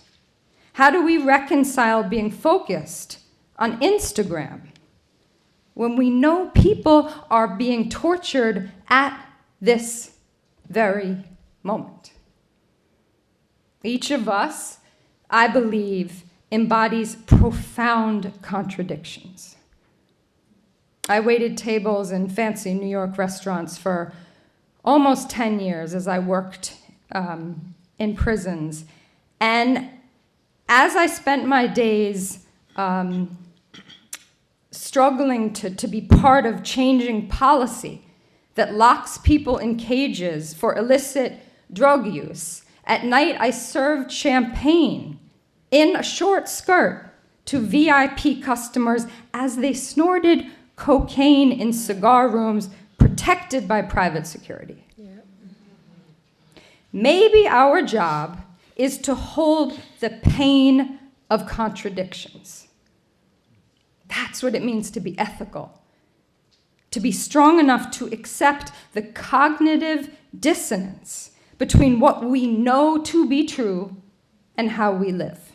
How do we reconcile being focused on Instagram when we know people are being tortured at this very moment? Each of us, I believe, embodies profound contradictions. I waited tables in fancy New York restaurants for almost 10 years as I worked in prisons. And as I spent my days struggling to be part of changing policy that locks people in cages for illicit drug use, at night I served champagne in a short skirt to VIP customers as they snorted cocaine in cigar rooms protected by private security. Yeah. Maybe our job is to hold the pain of contradictions. That's what it means to be ethical. To be strong enough to accept the cognitive dissonance between what we know to be true and how we live.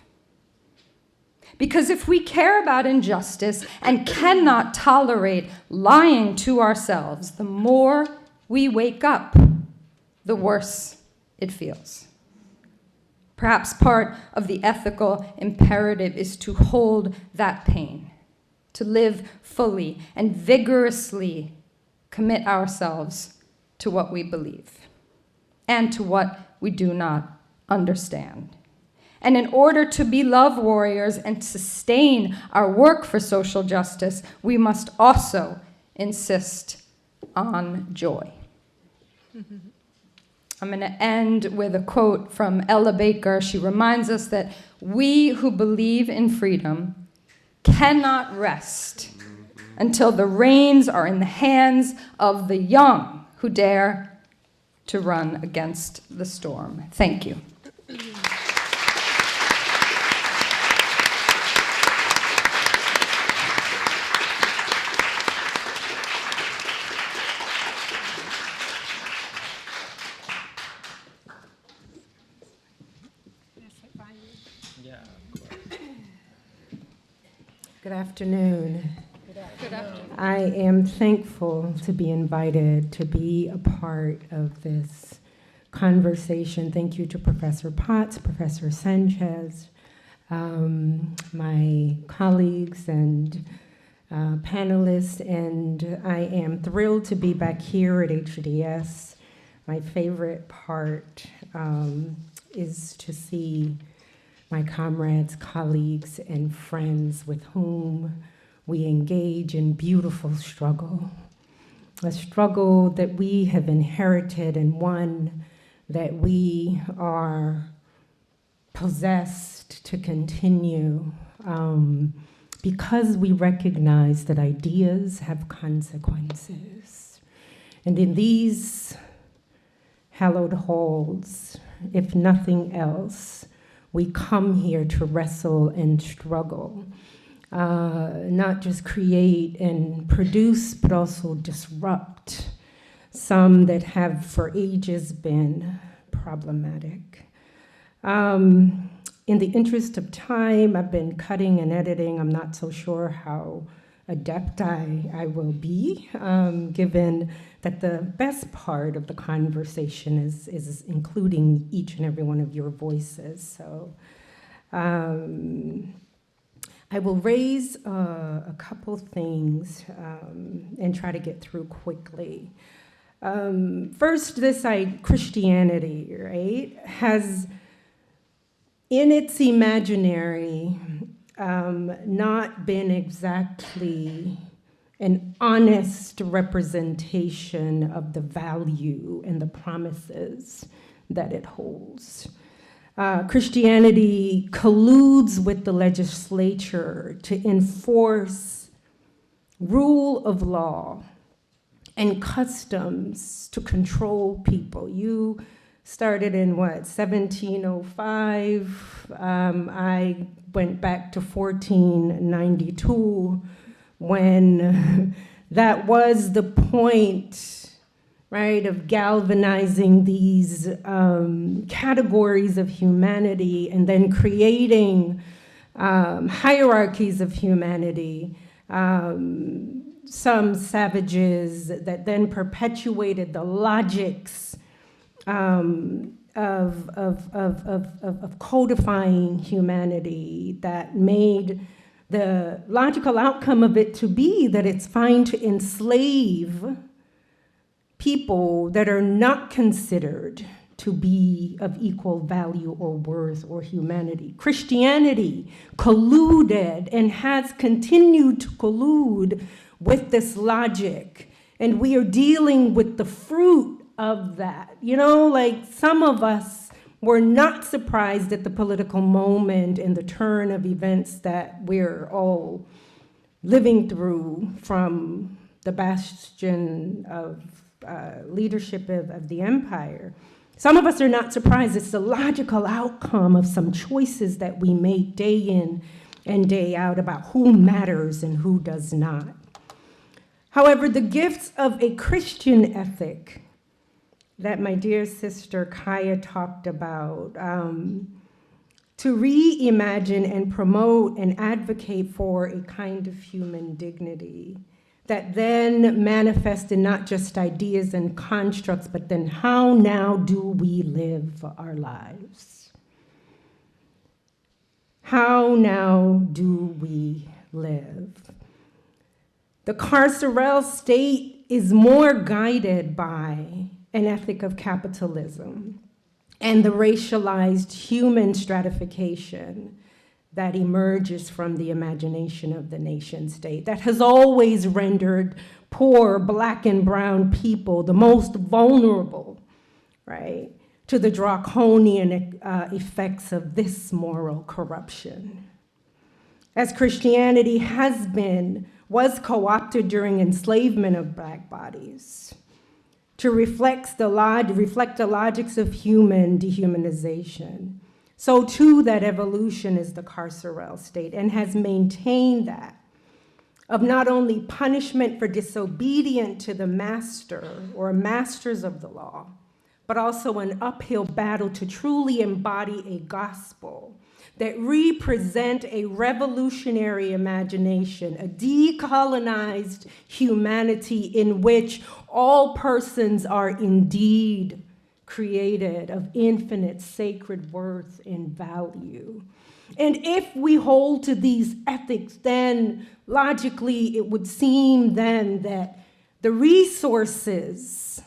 Because if we care about injustice and cannot tolerate lying to ourselves, the more we wake up, the worse it feels. Perhaps part of the ethical imperative is to hold that pain, to live fully and vigorously commit ourselves to what we believe and to what we do not understand. And in order to be love warriors and sustain our work for social justice, we must also insist on joy. I'm going to end with a quote from Ella Baker. She reminds us that we who believe in freedom cannot rest until the reins are in the hands of the young who dare to run against the storm. Thank you. Good afternoon. Good afternoon. I am thankful to be invited to be a part of this conversation. Thank you to Professor Potts, Professor Sanchez, my colleagues and panelists, and I am thrilled to be back here at HDS. My favorite part is to see my comrades, colleagues, and friends with whom we engage in beautiful struggle, a struggle that we have inherited and one that we are possessed to continue because we recognize that ideas have consequences. And in these hallowed halls, if nothing else, we come here to wrestle and struggle, not just create and produce, but also disrupt some that have for ages been problematic. In the interest of time, I've been cutting and editing. I'm not so sure how adept I will be, given that the best part of the conversation is including each and every one of your voices. So I will raise a couple things and try to get through quickly. First, Christianity, right, has in its imaginary not been exactly an honest representation of the value and the promises that it holds. Christianity colludes with the legislature to enforce rule of law and customs to control people. You started in 1705. I went back to 1492 when that was the point, right, of galvanizing these categories of humanity and then creating hierarchies of humanity. Some savages that then perpetuated the logics of codifying humanity that made the logical outcome of it to be that it's fine to enslave people that are not considered to be of equal value or worth or humanity. Christianity colluded and has continued to collude with this logic, and we are dealing with the fruit of that. You know, like some of us were not surprised at the political moment and the turn of events that we're all living through from the bastion of leadership of the empire. Some of us are not surprised. It's the logical outcome of some choices that we make day in and day out about who matters and who does not. However, the gifts of a Christian ethic that my dear sister Kaya talked about, to reimagine and promote and advocate for a kind of human dignity that then manifests in not just ideas and constructs, but then how now do we live our lives? How now do we live? The carceral state is more guided by an ethic of capitalism and the racialized human stratification that emerges from the imagination of the nation state that has always rendered poor Black and brown people the most vulnerable, right, to the draconian effects of this moral corruption. As Christianity was co-opted during enslavement of Black bodies, to reflect the logics of human dehumanization. So too that evolution is the carceral state and has maintained that of not only punishment for disobedience to the master or masters of the law, but also an uphill battle to truly embody a gospel that represent a revolutionary imagination, a decolonized humanity in which all persons are indeed created of infinite sacred worth and value. And if we hold to these ethics, then logically it would seem then that the resources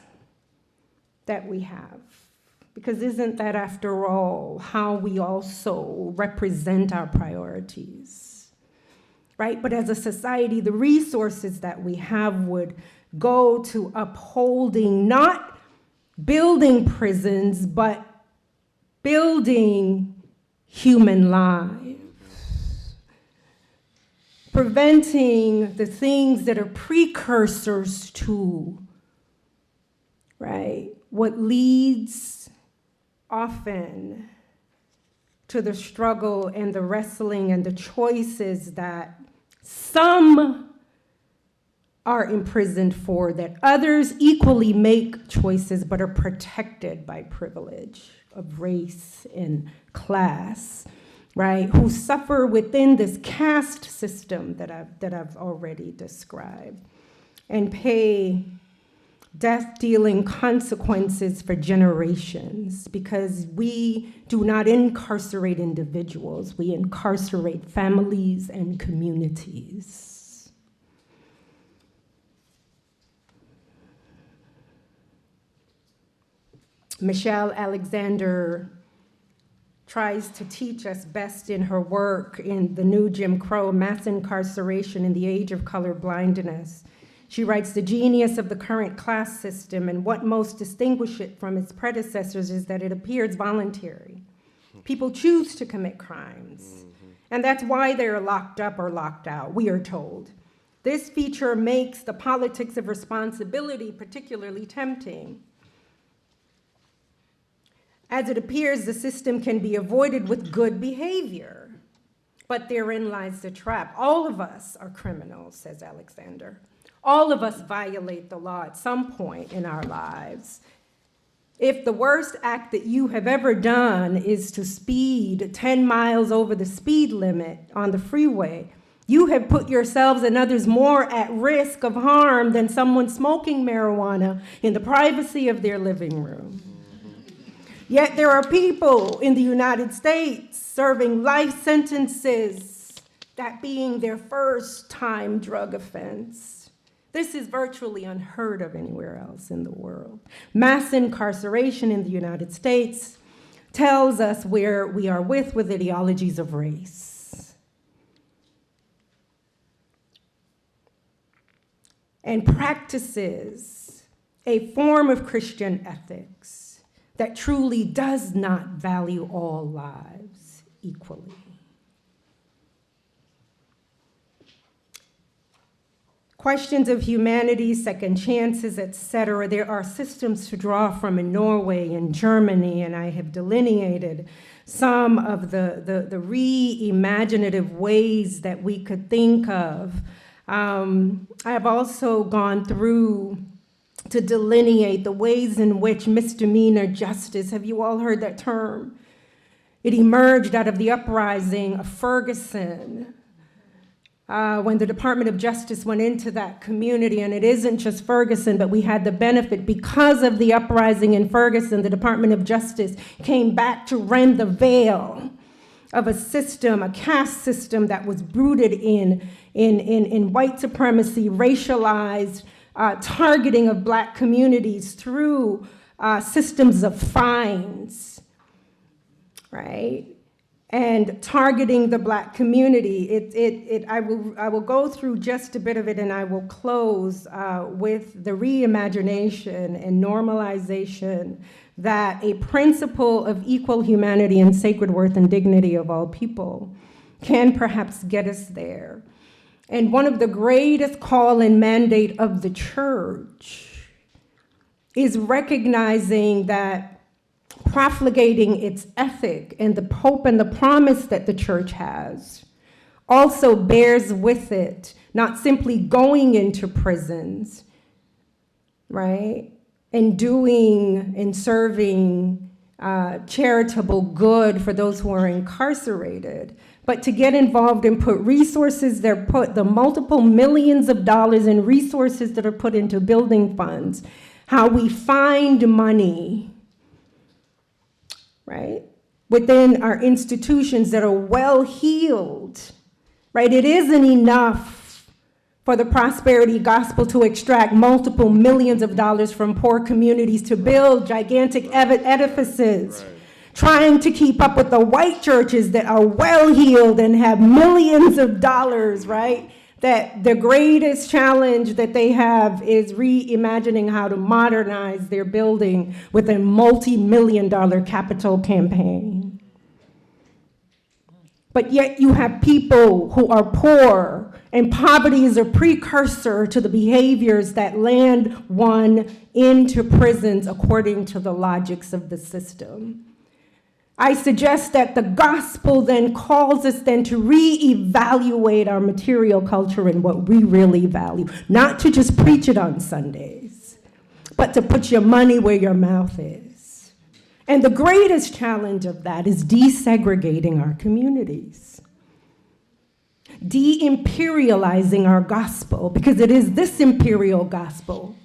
that we have, because isn't that, after all, how we also represent our priorities, right? But as a society, the resources that we have would go to upholding, not building prisons, but building human lives, preventing the things that are precursors to, right, what leads often to the struggle and the wrestling and the choices that some are imprisoned for, that others equally make choices but are protected by privilege of race and class, right? Who suffer within this caste system that I've already described and pay death-dealing consequences for generations, because we do not incarcerate individuals, we incarcerate families and communities. Michelle Alexander tries to teach us best in her work in The New Jim Crow, Mass Incarceration in the Age of Colorblindness. She writes, the genius of the current class system and what most distinguish it from its predecessors is that it appears voluntary. People choose to commit crimes, and that's why they're locked up or locked out, we are told. This feature makes the politics of responsibility particularly tempting. As it appears, the system can be avoided with good behavior, but therein lies the trap. All of us are criminals, says Alexander. All of us violate the law at some point in our lives. If the worst act that you have ever done is to speed 10 miles over the speed limit on the freeway, you have put yourselves and others more at risk of harm than someone smoking marijuana in the privacy of their living room. Yet there are people in the United States serving life sentences, that being their first time drug offense. This is virtually unheard of anywhere else in the world. Mass incarceration in the United States tells us where we are with ideologies of race. And practices a form of Christian ethics that truly does not value all lives equally. Questions of humanity, second chances, etc. There are systems to draw from in Norway and Germany, and I have delineated some of the reimaginative ways that we could think of. I have also gone through to delineate the ways in which misdemeanor justice, have you all heard that term? It emerged out of the uprising of Ferguson, when the Department of Justice went into that community, and it isn't just Ferguson, but we had the benefit because of the uprising in Ferguson, the Department of Justice came back to rend the veil of a system, a caste system that was rooted in white supremacy, racialized targeting of Black communities through systems of fines, right? And targeting the Black community. I will go through just a bit of it, and I will close with the reimagination and normalization that a principle of equal humanity and sacred worth and dignity of all people can perhaps get us there. And one of the greatest call and mandate of the church is recognizing that profligating its ethic and the hope and the promise that the church has also bears with it not simply going into prisons, right, and doing and serving charitable good for those who are incarcerated, but to get involved and put resources that put the multiple millions of dollars in resources that are put into building funds, how we find money, right, within our institutions that are well-heeled, right? It isn't enough for the prosperity gospel to extract multiple millions of dollars from poor communities to build gigantic edifices, trying to keep up with the white churches that are well-heeled and have millions of dollars, right? That the greatest challenge that they have is reimagining how to modernize their building with a multi-million-dollar capital campaign. But yet you have people who are poor, and poverty is a precursor to the behaviors that land one into prisons according to the logics of the system. I suggest that the gospel then calls us then to reevaluate our material culture and what we really value, not to just preach it on Sundays, but to put your money where your mouth is. And the greatest challenge of that is desegregating our communities, de-imperializing our gospel, because it is this imperial gospel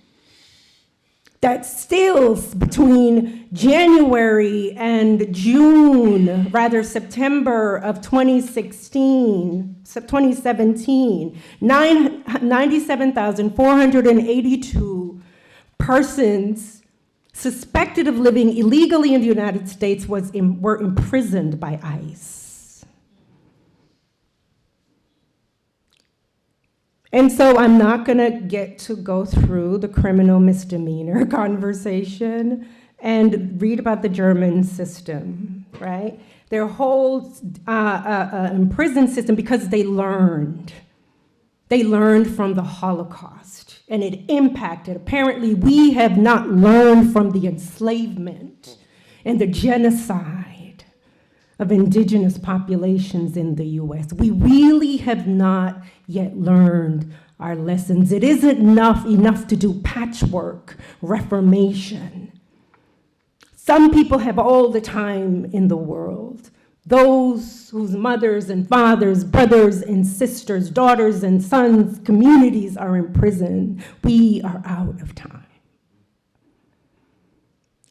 that stills between January and June, rather September of 2017, 97,482 persons suspected of living illegally in the United States were imprisoned by ICE. And so I'm not gonna get to go through the criminal misdemeanor conversation and read about the German system, right? Their whole prison system, because they learned from the Holocaust, and it impacted. Apparently, we have not learned from the enslavement and the genocide of indigenous populations in the US. We really have not yet learned our lessons. It isn't enough to do patchwork reformation. Some people have all the time in the world. Those whose mothers and fathers, brothers and sisters, daughters and sons, communities are in prison, we are out of time.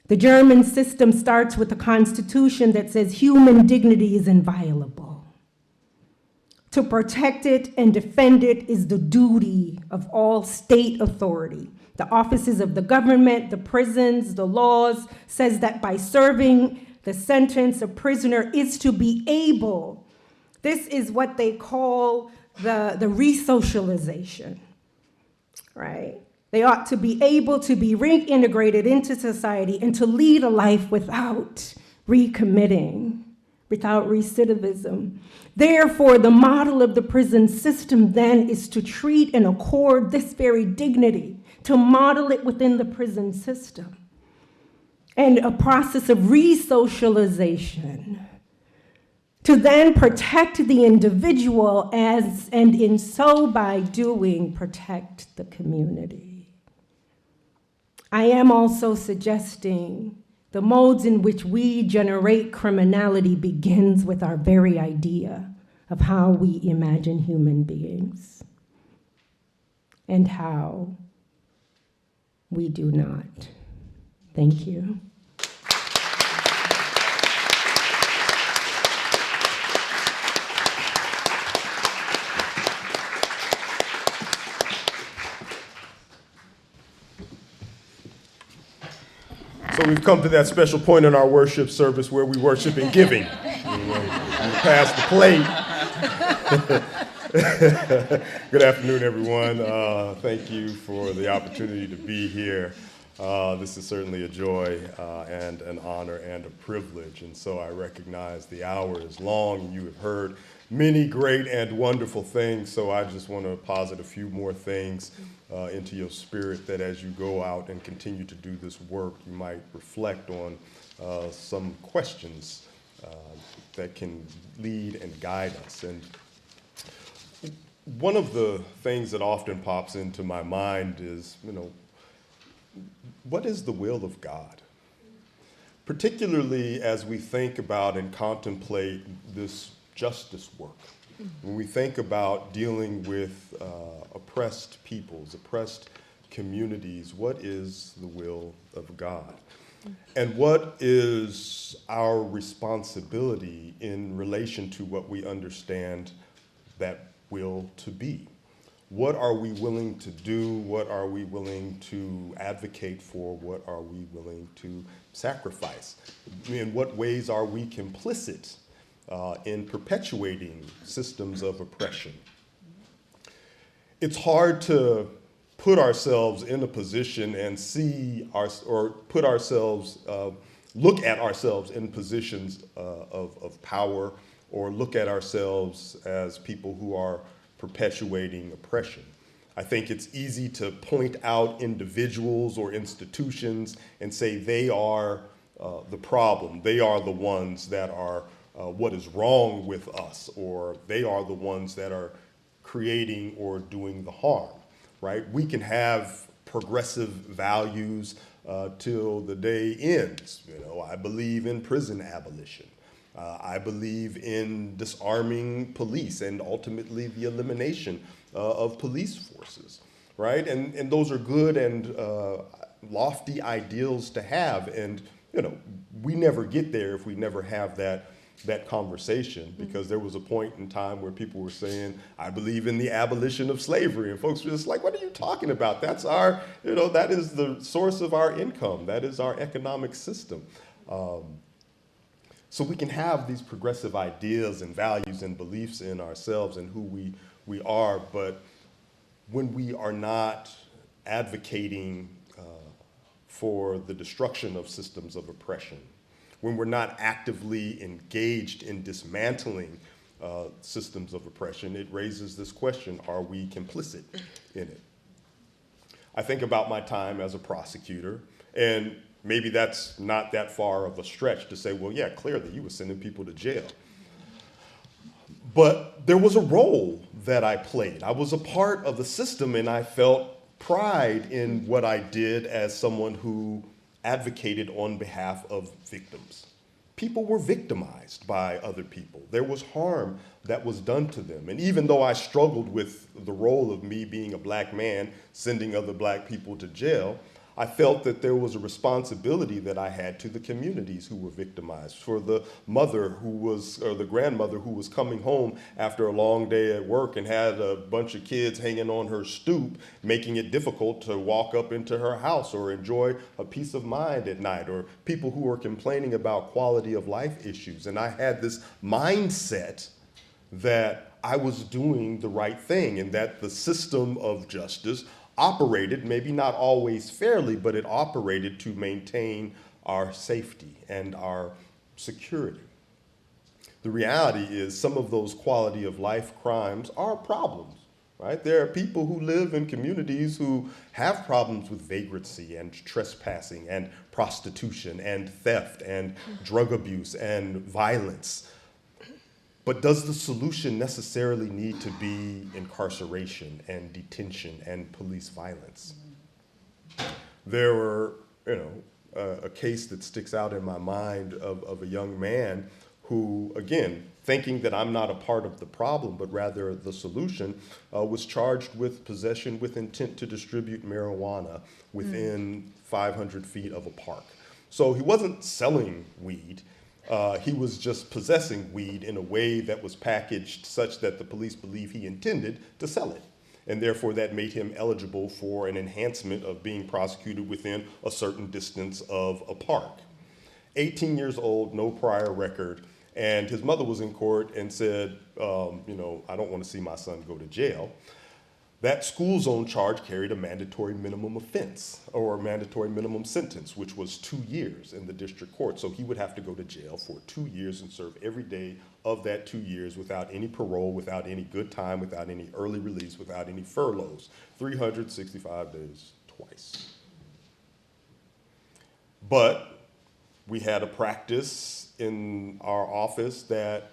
The German system starts with a constitution that says human dignity is inviolable. To protect it and defend it is the duty of all state authority. The offices of the government, the prisons, the laws says that by serving the sentence, a prisoner is to be able, this is what they call the re-socialization, right? They ought to be able to be reintegrated into society and to lead a life without recommitting, without recidivism. Therefore, the model of the prison system then is to treat and accord this very dignity, to model it within the prison system, and a process of re-socialization, to then protect the individual and in so by doing, protect the community. I am also suggesting the modes in which we generate criminality begins with our very idea of how we imagine human beings and how we do not. Thank you. So we've come to that special point in our worship service where we worship in giving. We pass the plate. Good afternoon, everyone. Thank you for the opportunity to be here. This is certainly a joy and an honor and a privilege. And so I recognize the hour is long and you have heard many great and wonderful things. So I just want to posit a few more things into your spirit that as you go out and continue to do this work, you might reflect on some questions that can lead and guide us. And one of the things that often pops into my mind is, what is the will of God? Particularly as we think about and contemplate this justice work. When we think about dealing with oppressed peoples, oppressed communities, what is the will of God? And what is our responsibility in relation to what we understand that will to be? What are we willing to do? What are we willing to advocate for? What are we willing to sacrifice? In what ways are we complicit in perpetuating systems of oppression? It's hard to put ourselves in a position and look at ourselves in positions of power or look at ourselves as people who are perpetuating oppression. I think it's easy to point out individuals or institutions and say they are the problem. They are the ones that are what is wrong with us, or they are the ones that are creating or doing the harm, right? We can have progressive values till the day ends. You know, I believe in prison abolition. I believe in disarming police and ultimately the elimination of police forces, right? And those are good and lofty ideals to have. And, you know, we never get there if we never have that conversation, because there was a point in time where people were saying, I believe in the abolition of slavery. And folks were just like, what are you talking about? That's our, you know, that is the source of our income. That is our economic system. So we can have these progressive ideas and values and beliefs in ourselves and who we are, but when we are not advocating for the destruction of systems of oppression, when we're not actively engaged in dismantling systems of oppression, it raises this question, are we complicit in it? I think about my time as a prosecutor, and maybe that's not that far of a stretch to say, well, yeah, clearly you were sending people to jail. But there was a role that I played. I was a part of the system, and I felt pride in what I did as someone who advocated on behalf of victims. People were victimized by other people. There was harm that was done to them. And even though I struggled with the role of me being a black man, sending other black people to jail, I felt that there was a responsibility that I had to the communities who were victimized, for the mother who was, or the grandmother who was coming home after a long day at work and had a bunch of kids hanging on her stoop, making it difficult to walk up into her house or enjoy a peace of mind at night, or people who were complaining about quality of life issues. And I had this mindset that I was doing the right thing and that the system of justice operated, maybe not always fairly, but it operated to maintain our safety and our security. The reality is some of those quality of life crimes are problems, right? There are people who live in communities who have problems with vagrancy and trespassing and prostitution and theft and drug abuse and violence. But does the solution necessarily need to be incarceration and detention and police violence? There were, a case that sticks out in my mind of a young man who, again, thinking that I'm not a part of the problem, but rather the solution, was charged with possession with intent to distribute marijuana within 500 feet of a park. So he wasn't selling weed. He was just possessing weed in a way that was packaged such that the police believe he intended to sell it. And therefore that made him eligible for an enhancement of being prosecuted within a certain distance of a park. 18 years old, no prior record, and his mother was in court and said, I don't want to see my son go to jail. That school zone charge carried a mandatory minimum offense or a mandatory minimum sentence, which was 2 years in the district court. So he would have to go to jail for 2 years and serve every day of that 2 years without any parole, without any good time, without any early release, without any furloughs, 365 days twice. But we had a practice in our office that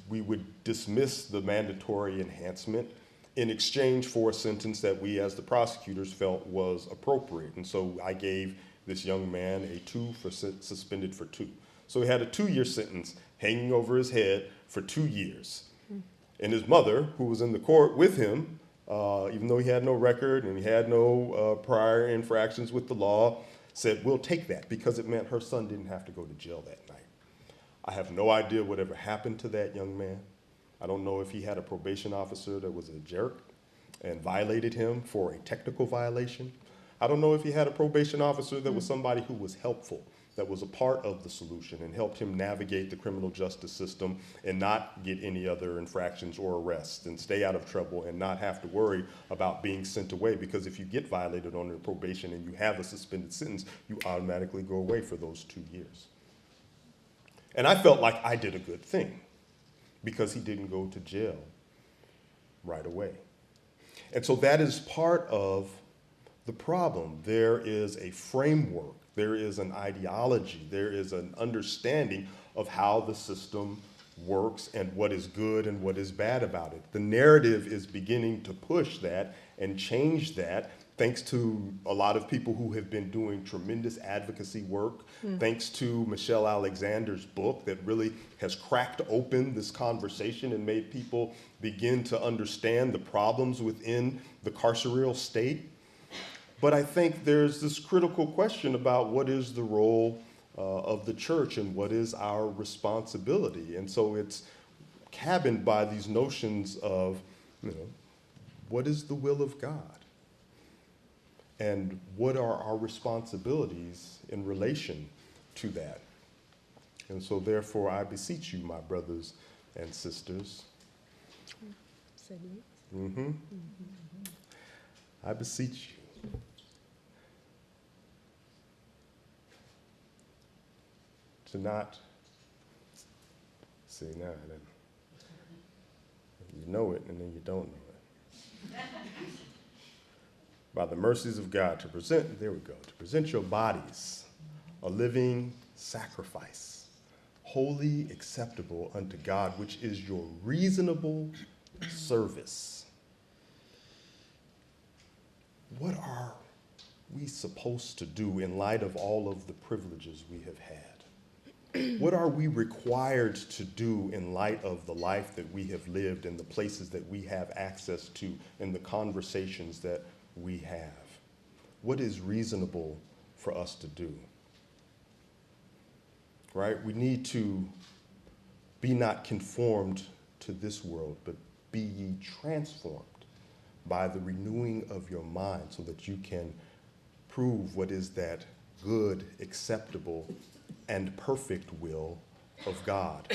we would dismiss the mandatory enhancement in exchange for a sentence that we as the prosecutors felt was appropriate. And so I gave this young man a 2 for suspended for 2. So he had a 2-year sentence hanging over his head for 2 years. And his mother, who was in the court with him, even though he had no record and he had no prior infractions with the law, said, we'll take that, because it meant her son didn't have to go to jail that night. I have no idea whatever happened to that young man. I don't know if he had a probation officer that was a jerk and violated him for a technical violation. I don't know if he had a probation officer that was somebody who was helpful, that was a part of the solution and helped him navigate the criminal justice system and not get any other infractions or arrests and stay out of trouble and not have to worry about being sent away, because if you get violated on your probation and you have a suspended sentence, you automatically go away for those 2 years. And I felt like I did a good thing because he didn't go to jail right away. And so that is part of the problem. There is a framework, there is an ideology, there is an understanding of how the system works and what is good and what is bad about it. The narrative is beginning to push that and change that, thanks to a lot of people who have been doing tremendous advocacy work, thanks to Michelle Alexander's book that really has cracked open this conversation and made people begin to understand the problems within the carceral state. But I think there's this critical question about what is the role of the church and what is our responsibility. And so it's cabined by these notions of, what is the will of God? And what are our responsibilities in relation to that? And so therefore I beseech you, my brothers and sisters, I beseech you to not, see now, then you know it and then you don't know it. By the mercies of God, to present your bodies a living sacrifice, wholly acceptable unto God, which is your reasonable service. What are we supposed to do in light of all of the privileges we have had? What are we required to do in light of the life that we have lived and the places that we have access to and the conversations that we have? What is reasonable for us to do? Right? We need to be not conformed to this world, but be ye transformed by the renewing of your mind so that you can prove what is that good, acceptable, and perfect will of God.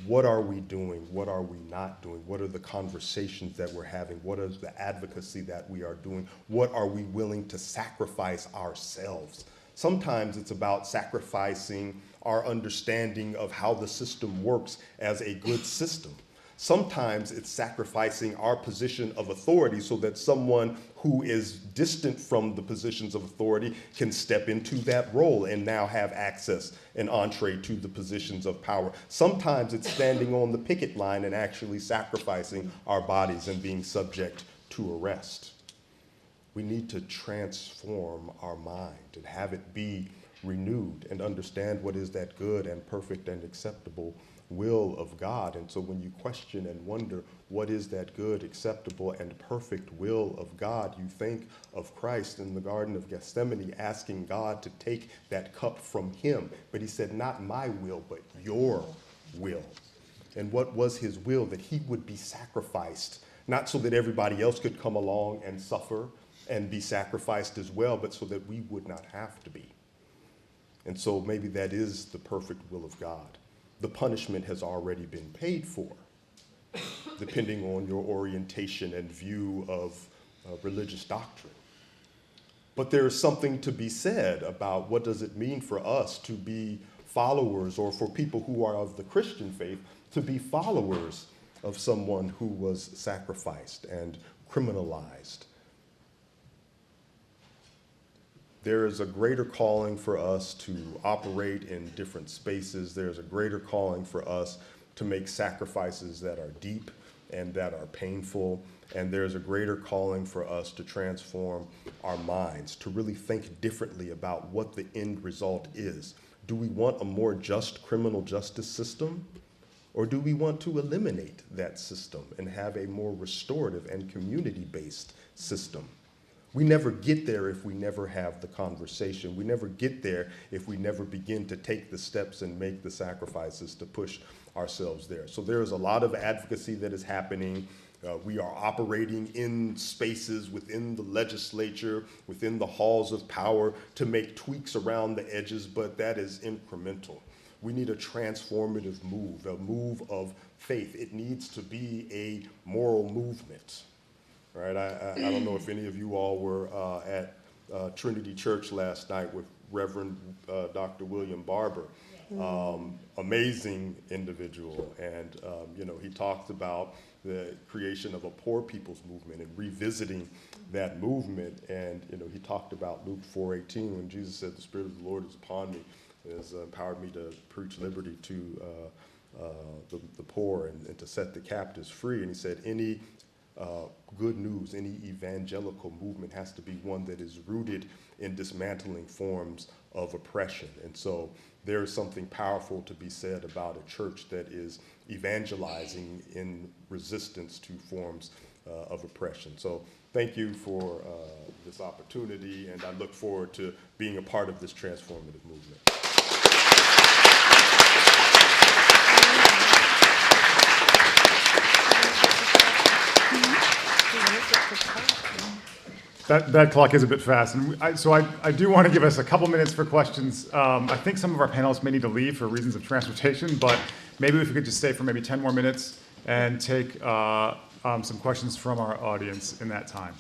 What are we doing? What are we not doing? What are the conversations that we're having? What is the advocacy that we are doing? What are we willing to sacrifice ourselves? Sometimes it's about sacrificing our understanding of how the system works as a good system. Sometimes it's sacrificing our position of authority so that someone who is distant from the positions of authority can step into that role and now have access and entree to the positions of power. Sometimes it's standing on the picket line and actually sacrificing our bodies and being subject to arrest. We need to transform our mind and have it be renewed and understand what is that good and perfect and acceptable will of God. And so when you question and wonder what is that good, acceptable, and perfect will of God, you think of Christ in the Garden of Gethsemane asking God to take that cup from him. But he said, not my will, but your will. And what was his will? That he would be sacrificed, not so that everybody else could come along and suffer and be sacrificed as well, but so that we would not have to be. And so maybe that is the perfect will of God. The punishment has already been paid for, depending on your orientation and view of religious doctrine. But there is something to be said about what does it mean for us to be followers, or for people who are of the Christian faith to be followers of someone who was sacrificed and criminalized. There is a greater calling for us to operate in different spaces. There's a greater calling for us to make sacrifices that are deep and that are painful. And there's a greater calling for us to transform our minds, to really think differently about what the end result is. Do we want a more just criminal justice system? Or do we want to eliminate that system and have a more restorative and community-based system? We never get there if we never have the conversation. We never get there if we never begin to take the steps and make the sacrifices to push ourselves there. So there is a lot of advocacy that is happening. We are operating in spaces within the legislature, within the halls of power, to make tweaks around the edges, but that is incremental. We need a transformative move, a move of faith. It needs to be a moral movement. Right? I don't know if any of you all were at Trinity Church last night with Reverend Dr. William Barber. amazing individual. And, he talked about the creation of a poor people's movement and revisiting that movement. And, he talked about Luke 4:18 when Jesus said, "The Spirit of the Lord is upon me, has empowered me to preach liberty to the poor and to set the captives free." And he said, any good news, any evangelical movement has to be one that is rooted in dismantling forms of oppression. And so there is something powerful to be said about a church that is evangelizing in resistance to forms of oppression. So thank you for this opportunity, and I look forward to being a part of this transformative movement. That clock is a bit fast, and so I do want to give us a couple minutes for questions. I think some of our panelists may need to leave for reasons of transportation, but maybe if we could just stay for maybe 10 more minutes and take some questions from our audience in that time.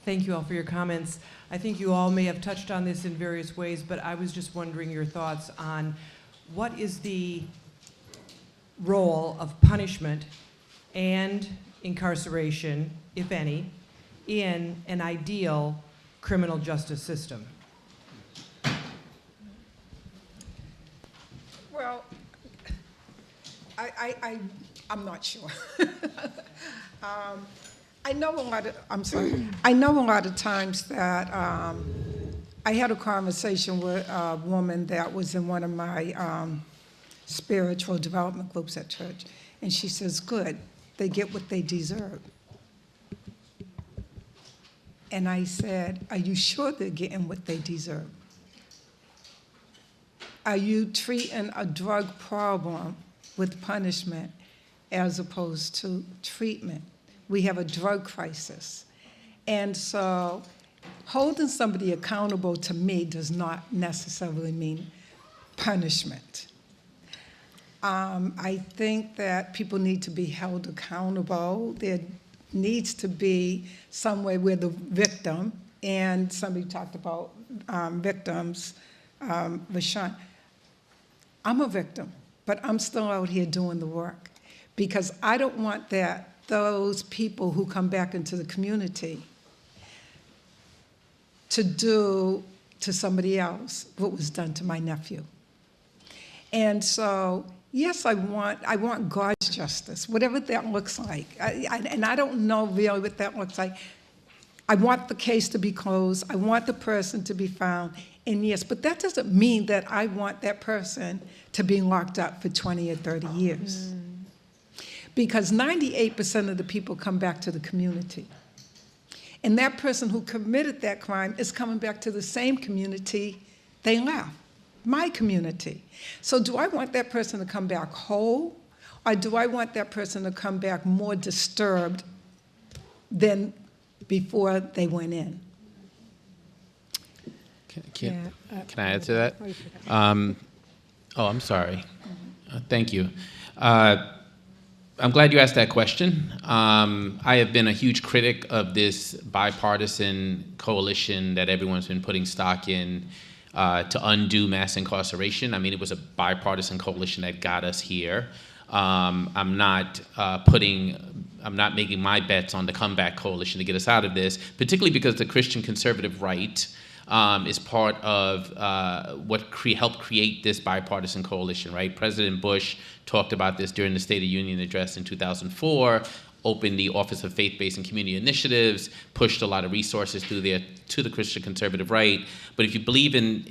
Thank you all for your comments. I think you all may have touched on this in various ways, but I was just wondering your thoughts on what is the role of punishment and incarceration, if any, in an ideal criminal justice system? Well, I'm not sure. I know a lot of times that I had a conversation with a woman that was in one of my spiritual development groups at church, and she says, "Good, they get what they deserve." And I said, "Are you sure they're getting what they deserve? Are you treating a drug problem with punishment as opposed to treatment? We have a drug crisis." And so holding somebody accountable to me does not necessarily mean punishment. I think that people need to be held accountable. There needs to be some way where the victim, and somebody talked about victims, Rashawn. I'm a victim, but I'm still out here doing the work, because I don't want those people who come back into the community to do to somebody else what was done to my nephew. And so, yes, I want God's justice, whatever that looks like. And I don't know really what that looks like. I want the case to be closed. I want the person to be found. And yes, but that doesn't mean that I want that person to be locked up for 20 or 30 years. Because 98% of the people come back to the community. And that person who committed that crime is coming back to the same community they left, my community. So do I want that person to come back whole, or do I want that person to come back more disturbed than before they went in? Can I add to that? I'm sorry. Thank you. I'm glad you asked that question. I have been a huge critic of this bipartisan coalition that everyone's been putting stock in to undo mass incarceration. I mean, it was a bipartisan coalition that got us here. I'm not making my bets on the comeback coalition to get us out of this, particularly because the Christian conservative right is part of what helped create this bipartisan coalition, right? President Bush talked about this during the State of the Union address in 2004, opened the Office of Faith-Based and Community Initiatives, pushed a lot of resources through there to the Christian conservative right. But if you believe in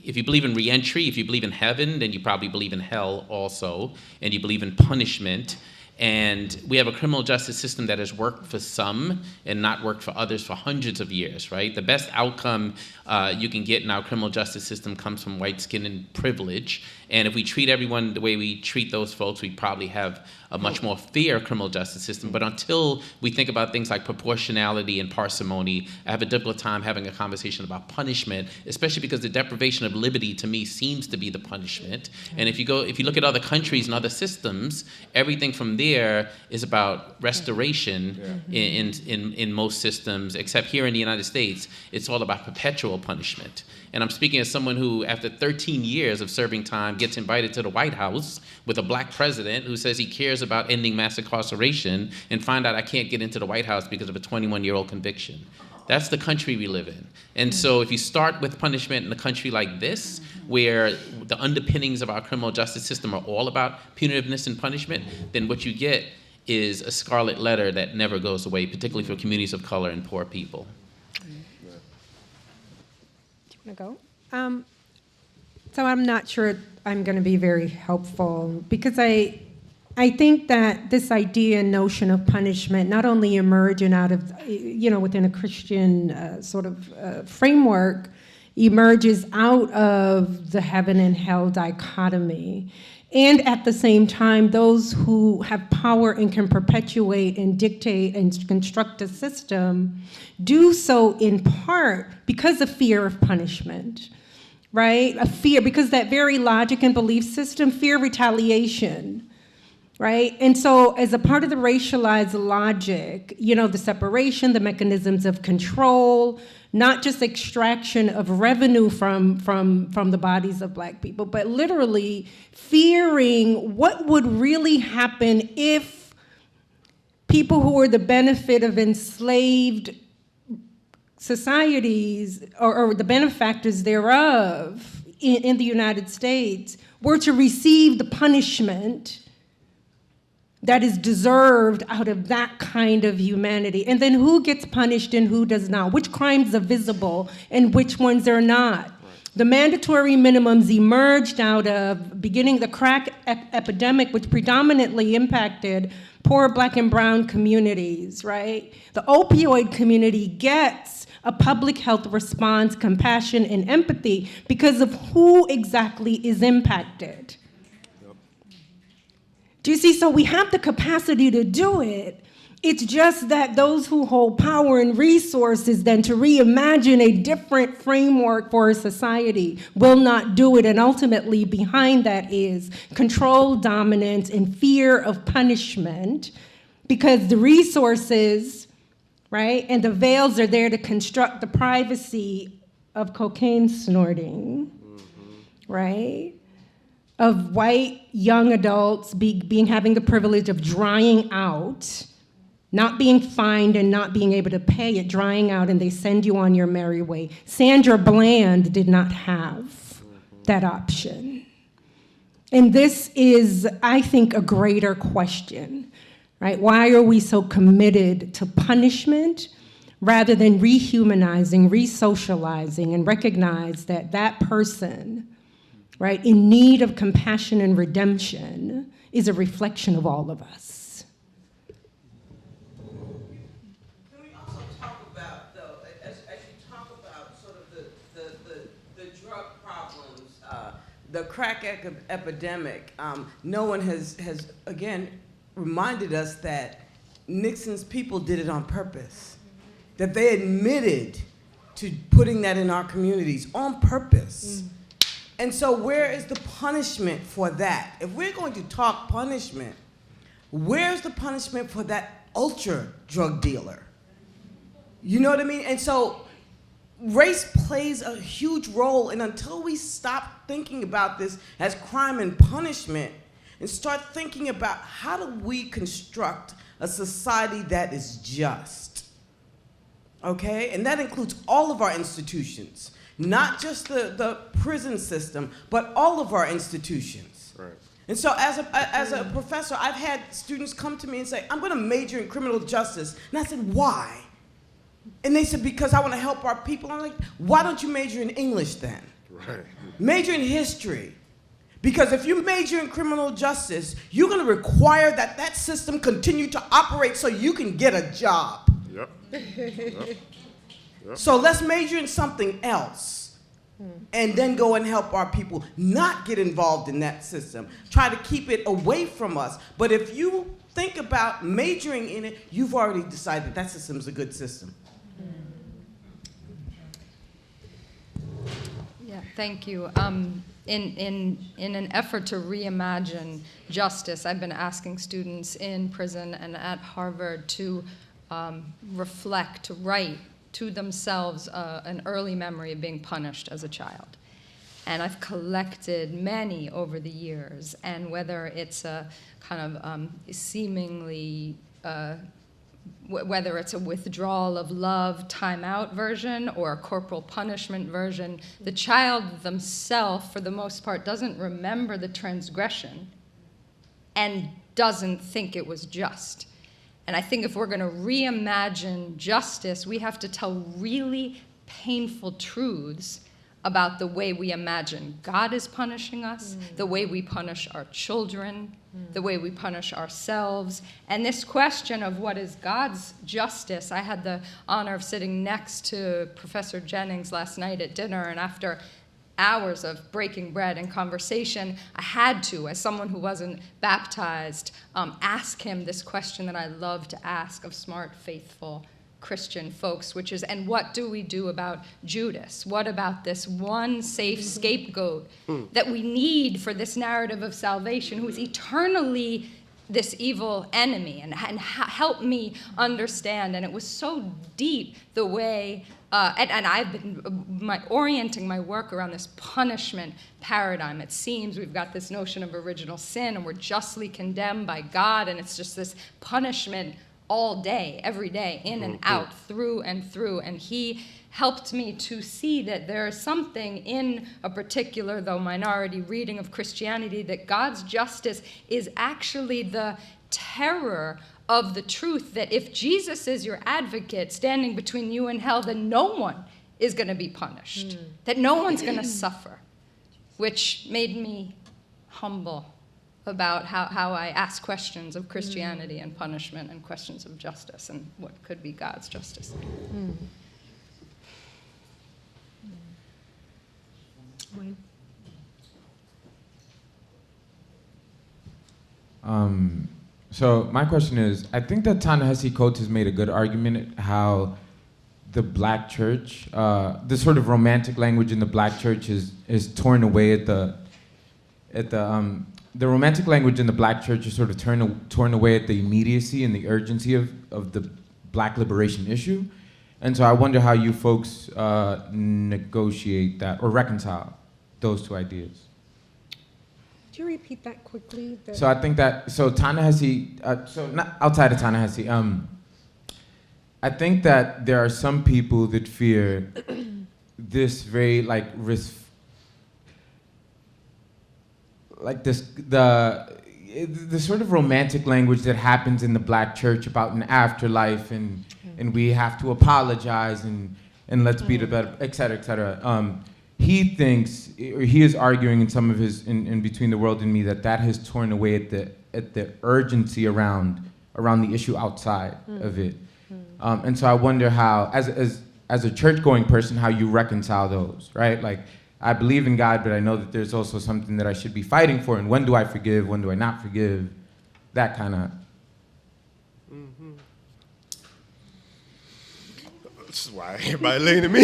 re-entry, if you believe in heaven, then you probably believe in hell also, and you believe in punishment. And we have a criminal justice system that has worked for some and not worked for others for hundreds of years, right? The best outcome you can get in our criminal justice system comes from white skin and privilege. And if we treat everyone the way we treat those folks, we probably have a much more fair criminal justice system. But until we think about things like proportionality and parsimony, I have a difficult time having a conversation about punishment, especially because the deprivation of liberty to me seems to be the punishment. And if you look at other countries and other systems, everything from there is about restoration in most systems, except here in the United States, it's all about perpetual punishment. And I'm speaking as someone who, after 13 years of serving time, gets invited to the White House with a black president who says he cares about ending mass incarceration, and find out I can't get into the White House because of a 21-year-old conviction. That's the country we live in. And so if you start with punishment in a country like this, where the underpinnings of our criminal justice system are all about punitiveness and punishment, then what you get is a scarlet letter that never goes away, particularly for communities of color and poor people. Go. So I'm not sure I'm going to be very helpful, because I think that this idea and notion of punishment not only emerging out of, within a Christian sort of framework, emerges out of the heaven and hell dichotomy. And at the same time, those who have power and can perpetuate and dictate and construct a system do so in part because of fear of punishment, right? A fear, because that very logic and belief system, fear retaliation, right? And so as a part of the racialized logic, the separation, the mechanisms of control, not just extraction of revenue from the bodies of Black people, but literally fearing what would really happen if people who were the benefit of enslaved societies, or the benefactors thereof in the United States, were to receive the punishment that is deserved out of that kind of humanity. And then who gets punished and who does not? Which crimes are visible and which ones are not? The mandatory minimums emerged out of beginning the crack epidemic, which predominantly impacted poor Black and brown communities, right? The opioid community gets a public health response, compassion, and empathy because of who exactly is impacted. Do you see? So we have the capacity to do it. It's just that those who hold power and resources then to reimagine a different framework for a society will not do it. And ultimately behind that is control, dominance, and fear of punishment, because the resources, right, and the veils are there to construct the privacy of cocaine snorting, right? Of white young adults having the privilege of drying out, not being fined and not being able to pay it, drying out, and they send you on your merry way. Sandra Bland did not have that option. And this is, I think, a greater question, right? Why are we so committed to punishment rather than rehumanizing, resocializing, and recognize that that person, right, in need of compassion and redemption is a reflection of all of us. Can we also talk about, though, as you talk about sort of the drug problems, the crack epidemic, no one has again reminded us that Nixon's people did it on purpose, that they admitted to putting that in our communities on purpose. And so where is the punishment for that? If we're going to talk punishment, where's the punishment for that ultra drug dealer? You know what I mean? And so race plays a huge role, and until we stop thinking about this as crime and punishment and start thinking about how do we construct a society that is just, okay? And that includes all of our institutions. Not just the prison system, but all of our institutions. Right. And so as a professor, I've had students come to me and say, I'm gonna major in criminal justice. And I said, why? And they said, because I wanna help our people. I'm like, why don't you major in English then? Right. Major in history. Because if you major in criminal justice, you're gonna require that that system continue to operate so you can get a job. Yep. Yep. So let's major in something else. and then go and help our people not get involved in that system. Try to keep it away from us. But if you think about majoring in it, you've already decided that system's a good system. Yeah, thank you. In an effort to reimagine justice, I've been asking students in prison and at Harvard to reflect, to write to themselves an early memory of being punished as a child. And I've collected many over the years, and whether it's a kind of seemingly, whether it's a withdrawal of love, timeout version, or a corporal punishment version, the child themselves, for the most part, doesn't remember the transgression and doesn't think it was just. And I think if we're going to reimagine justice, we have to tell really painful truths about the way we imagine God is punishing us, the way we punish our children, the way we punish ourselves. And this question of what is God's justice, I had the honor of sitting next to Professor Jennings last night at dinner, and after hours of breaking bread and conversation, I had to, as someone who wasn't baptized, ask him this question that I love to ask of smart, faithful Christian folks, which is, and what do we do about Judas? What about this one safe scapegoat that we need for this narrative of salvation, who is eternally this evil enemy? And help me understand. And it was so deep the way, and I've been orienting my work around this punishment paradigm. It seems we've got this notion of original sin, and we're justly condemned by God, and it's just this punishment all day, every day, in and out, through and through. And he helped me to see that there is something in a particular, though minority, reading of Christianity, that God's justice is actually the terror of the truth that if Jesus is your advocate standing between you and hell, then no one is going to be punished, that no one's going to suffer, which made me humble about how I ask questions of Christianity and punishment and questions of justice and what could be God's justice. Wayne? So my question is, I think that Ta-Nehisi Coates has made a good argument how the black church, the sort of romantic language in the black church is torn away at the romantic language in the black church is sort of torn away at the immediacy and the urgency of the black liberation issue. And so I wonder how you folks negotiate that or reconcile those two ideas. Could you repeat that quickly? So I think that, Ta-Nehisi, so not outside of Ta-Nehisi, I think that there are some people that fear this very the sort of romantic language that happens in the black church about an afterlife and we have to apologize and let's be the better, et cetera, et cetera. He thinks, or he is arguing in some of his, in Between the World and Me, that has torn away at the urgency around the issue outside of it. And so I wonder how, as a church-going person, how you reconcile those, right? Like, I believe in God, but I know that there's also something that I should be fighting for, and when do I forgive, when do I not forgive, that kind of. This is why everybody looking at me.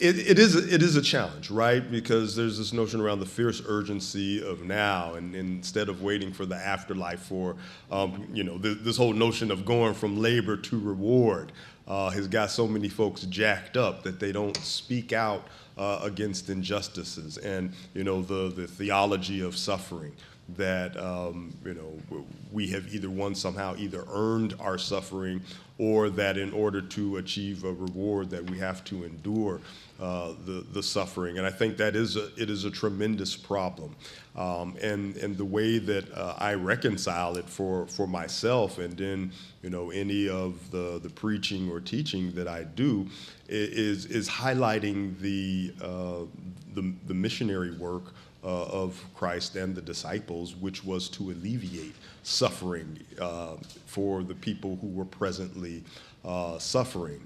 It is a challenge, right? Because there's this notion around the fierce urgency of now, and instead of waiting for the afterlife, for this whole notion of going from labor to reward has got so many folks jacked up that they don't speak out against injustices, and the theology of suffering. That we have somehow either earned our suffering, or that in order to achieve a reward that we have to endure the suffering. And I think that it is a tremendous problem. And the way that I reconcile it for myself, and then any of the preaching or teaching that I do, is highlighting the missionary work of Christ and the disciples, which was to alleviate suffering for the people who were presently suffering,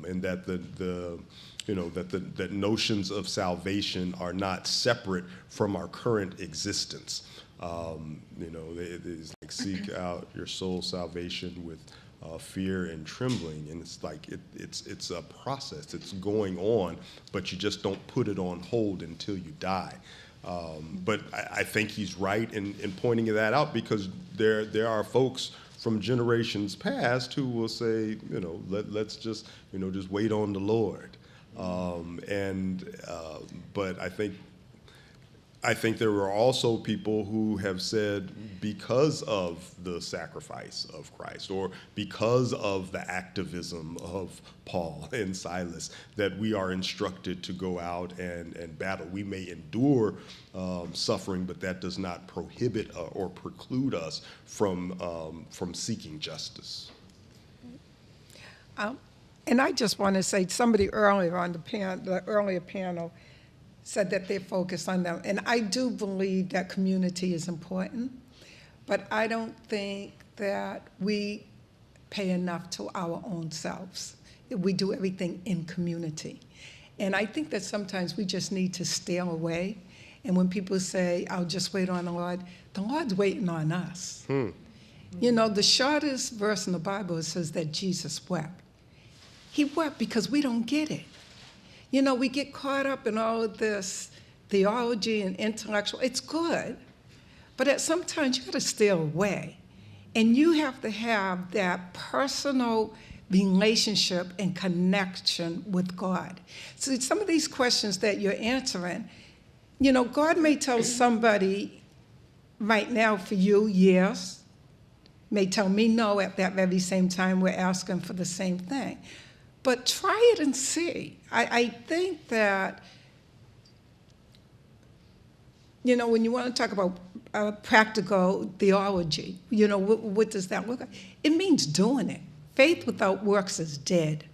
and that that notions of salvation are not separate from our current existence. It's like seek out your soul's salvation with fear and trembling, and it's like it's a process. It's going on, but you just don't put it on hold until you die. But I think he's right in pointing that out, because there are folks from generations past who will say, let's just just wait on the Lord. But I think there are also people who have said, because of the sacrifice of Christ, or because of the activism of Paul and Silas, that we are instructed to go out and battle. We may endure suffering, but that does not prohibit or preclude us from seeking justice. And I just want to say, somebody earlier on the earlier panel said that they're focused on them. And I do believe that community is important, but I don't think that we pay enough to our own selves. We do everything in community. And I think that sometimes we just need to stay away. And when people say, I'll just wait on the Lord's waiting on us. The shortest verse in the Bible says that Jesus wept. He wept because we don't get it. We get caught up in all of this theology and intellectual. It's good, but at some times you got to stay away. And you have to have that personal relationship and connection with God. So some of these questions that you're answering, God may tell somebody right now for you, yes, may tell me no at that very same time we're asking for the same thing. But try it and see. I think that, when you want to talk about practical theology, what does that look like? It means doing it. Faith without works is dead.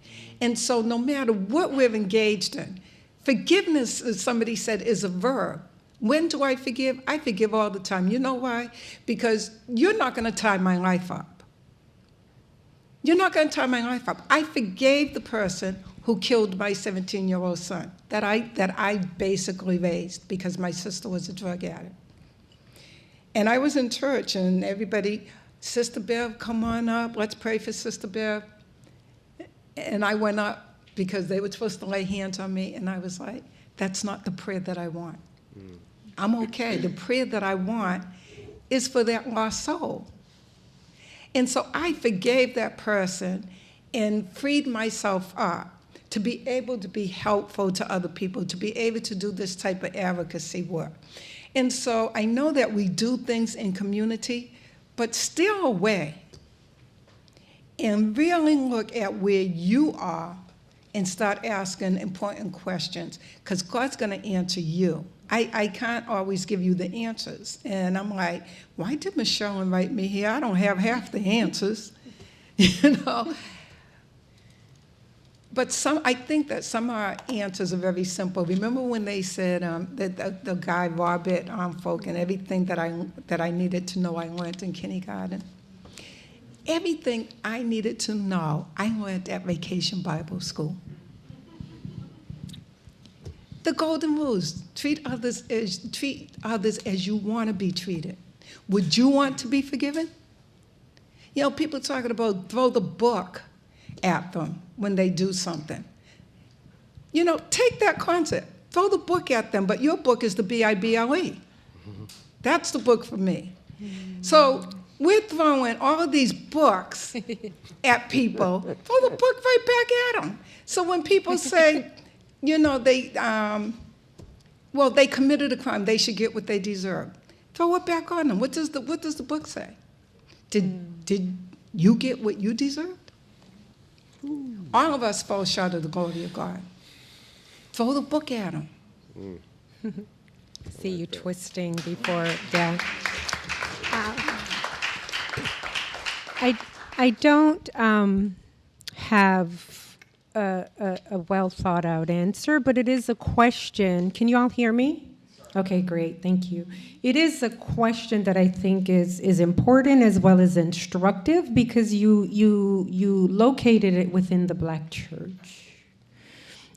And so no matter what we're engaged in, forgiveness, as somebody said, is a verb. When do I forgive? I forgive all the time. You know why? Because you're not going to tie my life up. You're not going to tie my life up. I forgave the person who killed my 17-year-old son that I basically raised because my sister was a drug addict. And I was in church, and everybody, Sister Bev, come on up. Let's pray for Sister Bev. And I went up because they were supposed to lay hands on me, and I was like, that's not the prayer that I want. I'm okay. The prayer that I want is for that lost soul. And so I forgave that person and freed myself up to be able to be helpful to other people, to be able to do this type of advocacy work. And so I know that we do things in community, but still away and really look at where you are and start asking important questions, because God's going to answer you. I can't always give you the answers. And I'm like, why did Michelle invite me here? I don't have half the answers, But I think that some of our answers are very simple. Remember when they said that the guy Robert Folk, and everything that I needed to know, I learned in kindergarten. Everything I needed to know, I learned at Vacation Bible School. The golden rules: treat others as you want to be treated. Would you want to be forgiven? People talking about throw the book at them when they do something. Take that concept, throw the book at them, but your book is the Bible. That's the book for me. So we're throwing all of these books at people, throw the book right back at them. So when people say, they committed a crime, they should get what they deserve, throw it back on them. What does the book say? Did you get what you deserved? All of us fall short of the glory of God. Throw the book at them. See you twisting before death. I don't have a well thought out answer, but it is a question. Can you all hear me? Okay, great, thank you. It is a question that I think is important as well as instructive because you located it within the Black church.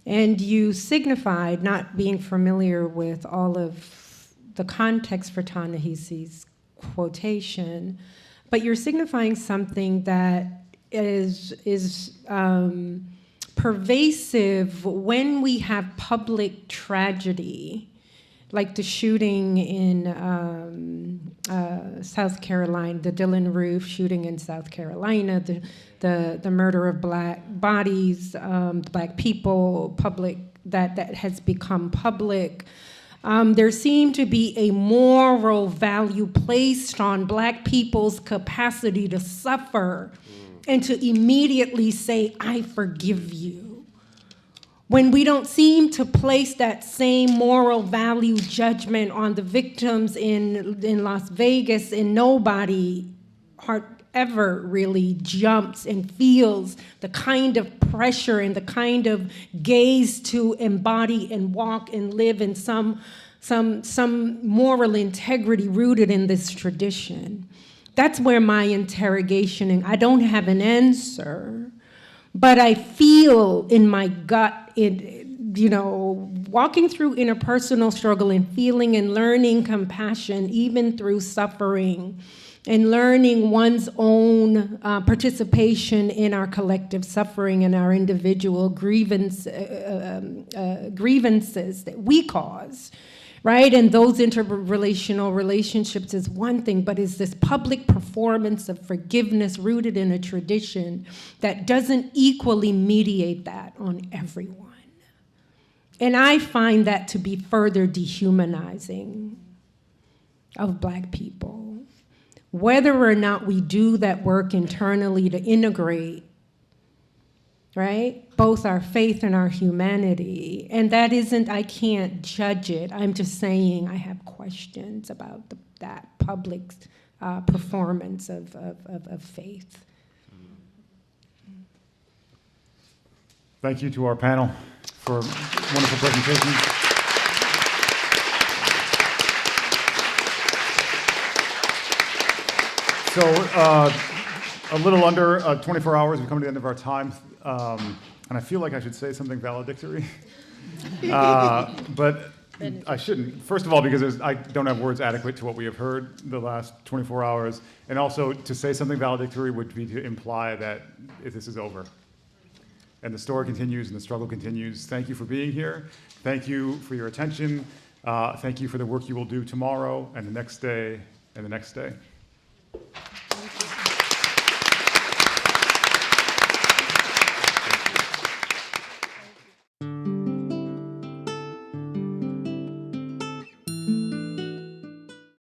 And you signified not being familiar with all of the context for Ta-Nehisi's quotation, but you're signifying something that is pervasive when we have public tragedy, like the shooting in South Carolina, the Dylan Roof shooting in South Carolina, the murder of Black bodies, Black people, public, that has become public. There seemed to be a moral value placed on Black people's capacity to suffer and to immediately say, I forgive you. When we don't seem to place that same moral value judgment on the victims in Las Vegas, and nobody ever really jumps and feels the kind of pressure and the kind of gaze to embody and walk and live in some moral integrity rooted in this tradition. That's where my interrogation, and I don't have an answer, but I feel in my gut, walking through interpersonal struggle and feeling and learning compassion, even through suffering, and learning one's own participation in our collective suffering and our individual grievances that we cause. Right? And those interrelational relationships is one thing, but is this public performance of forgiveness rooted in a tradition that doesn't equally mediate that on everyone. And I find that to be further dehumanizing of Black people. Whether or not we do that work internally to integrate, right? Both our faith and our humanity. And that isn't, I can't judge it. I'm just saying I have questions about that public performance of faith. Thank you to our panel for wonderful presentations. So a little under 24 hours, we've come to the end of our time. And I feel like I should say something valedictory, but I shouldn't. First of all, because I don't have words adequate to what we have heard the last 24 hours. And also, to say something valedictory would be to imply that this is over. And the story continues and the struggle continues. Thank you for being here. Thank you for your attention. Thank you for the work you will do tomorrow and the next day and the next day.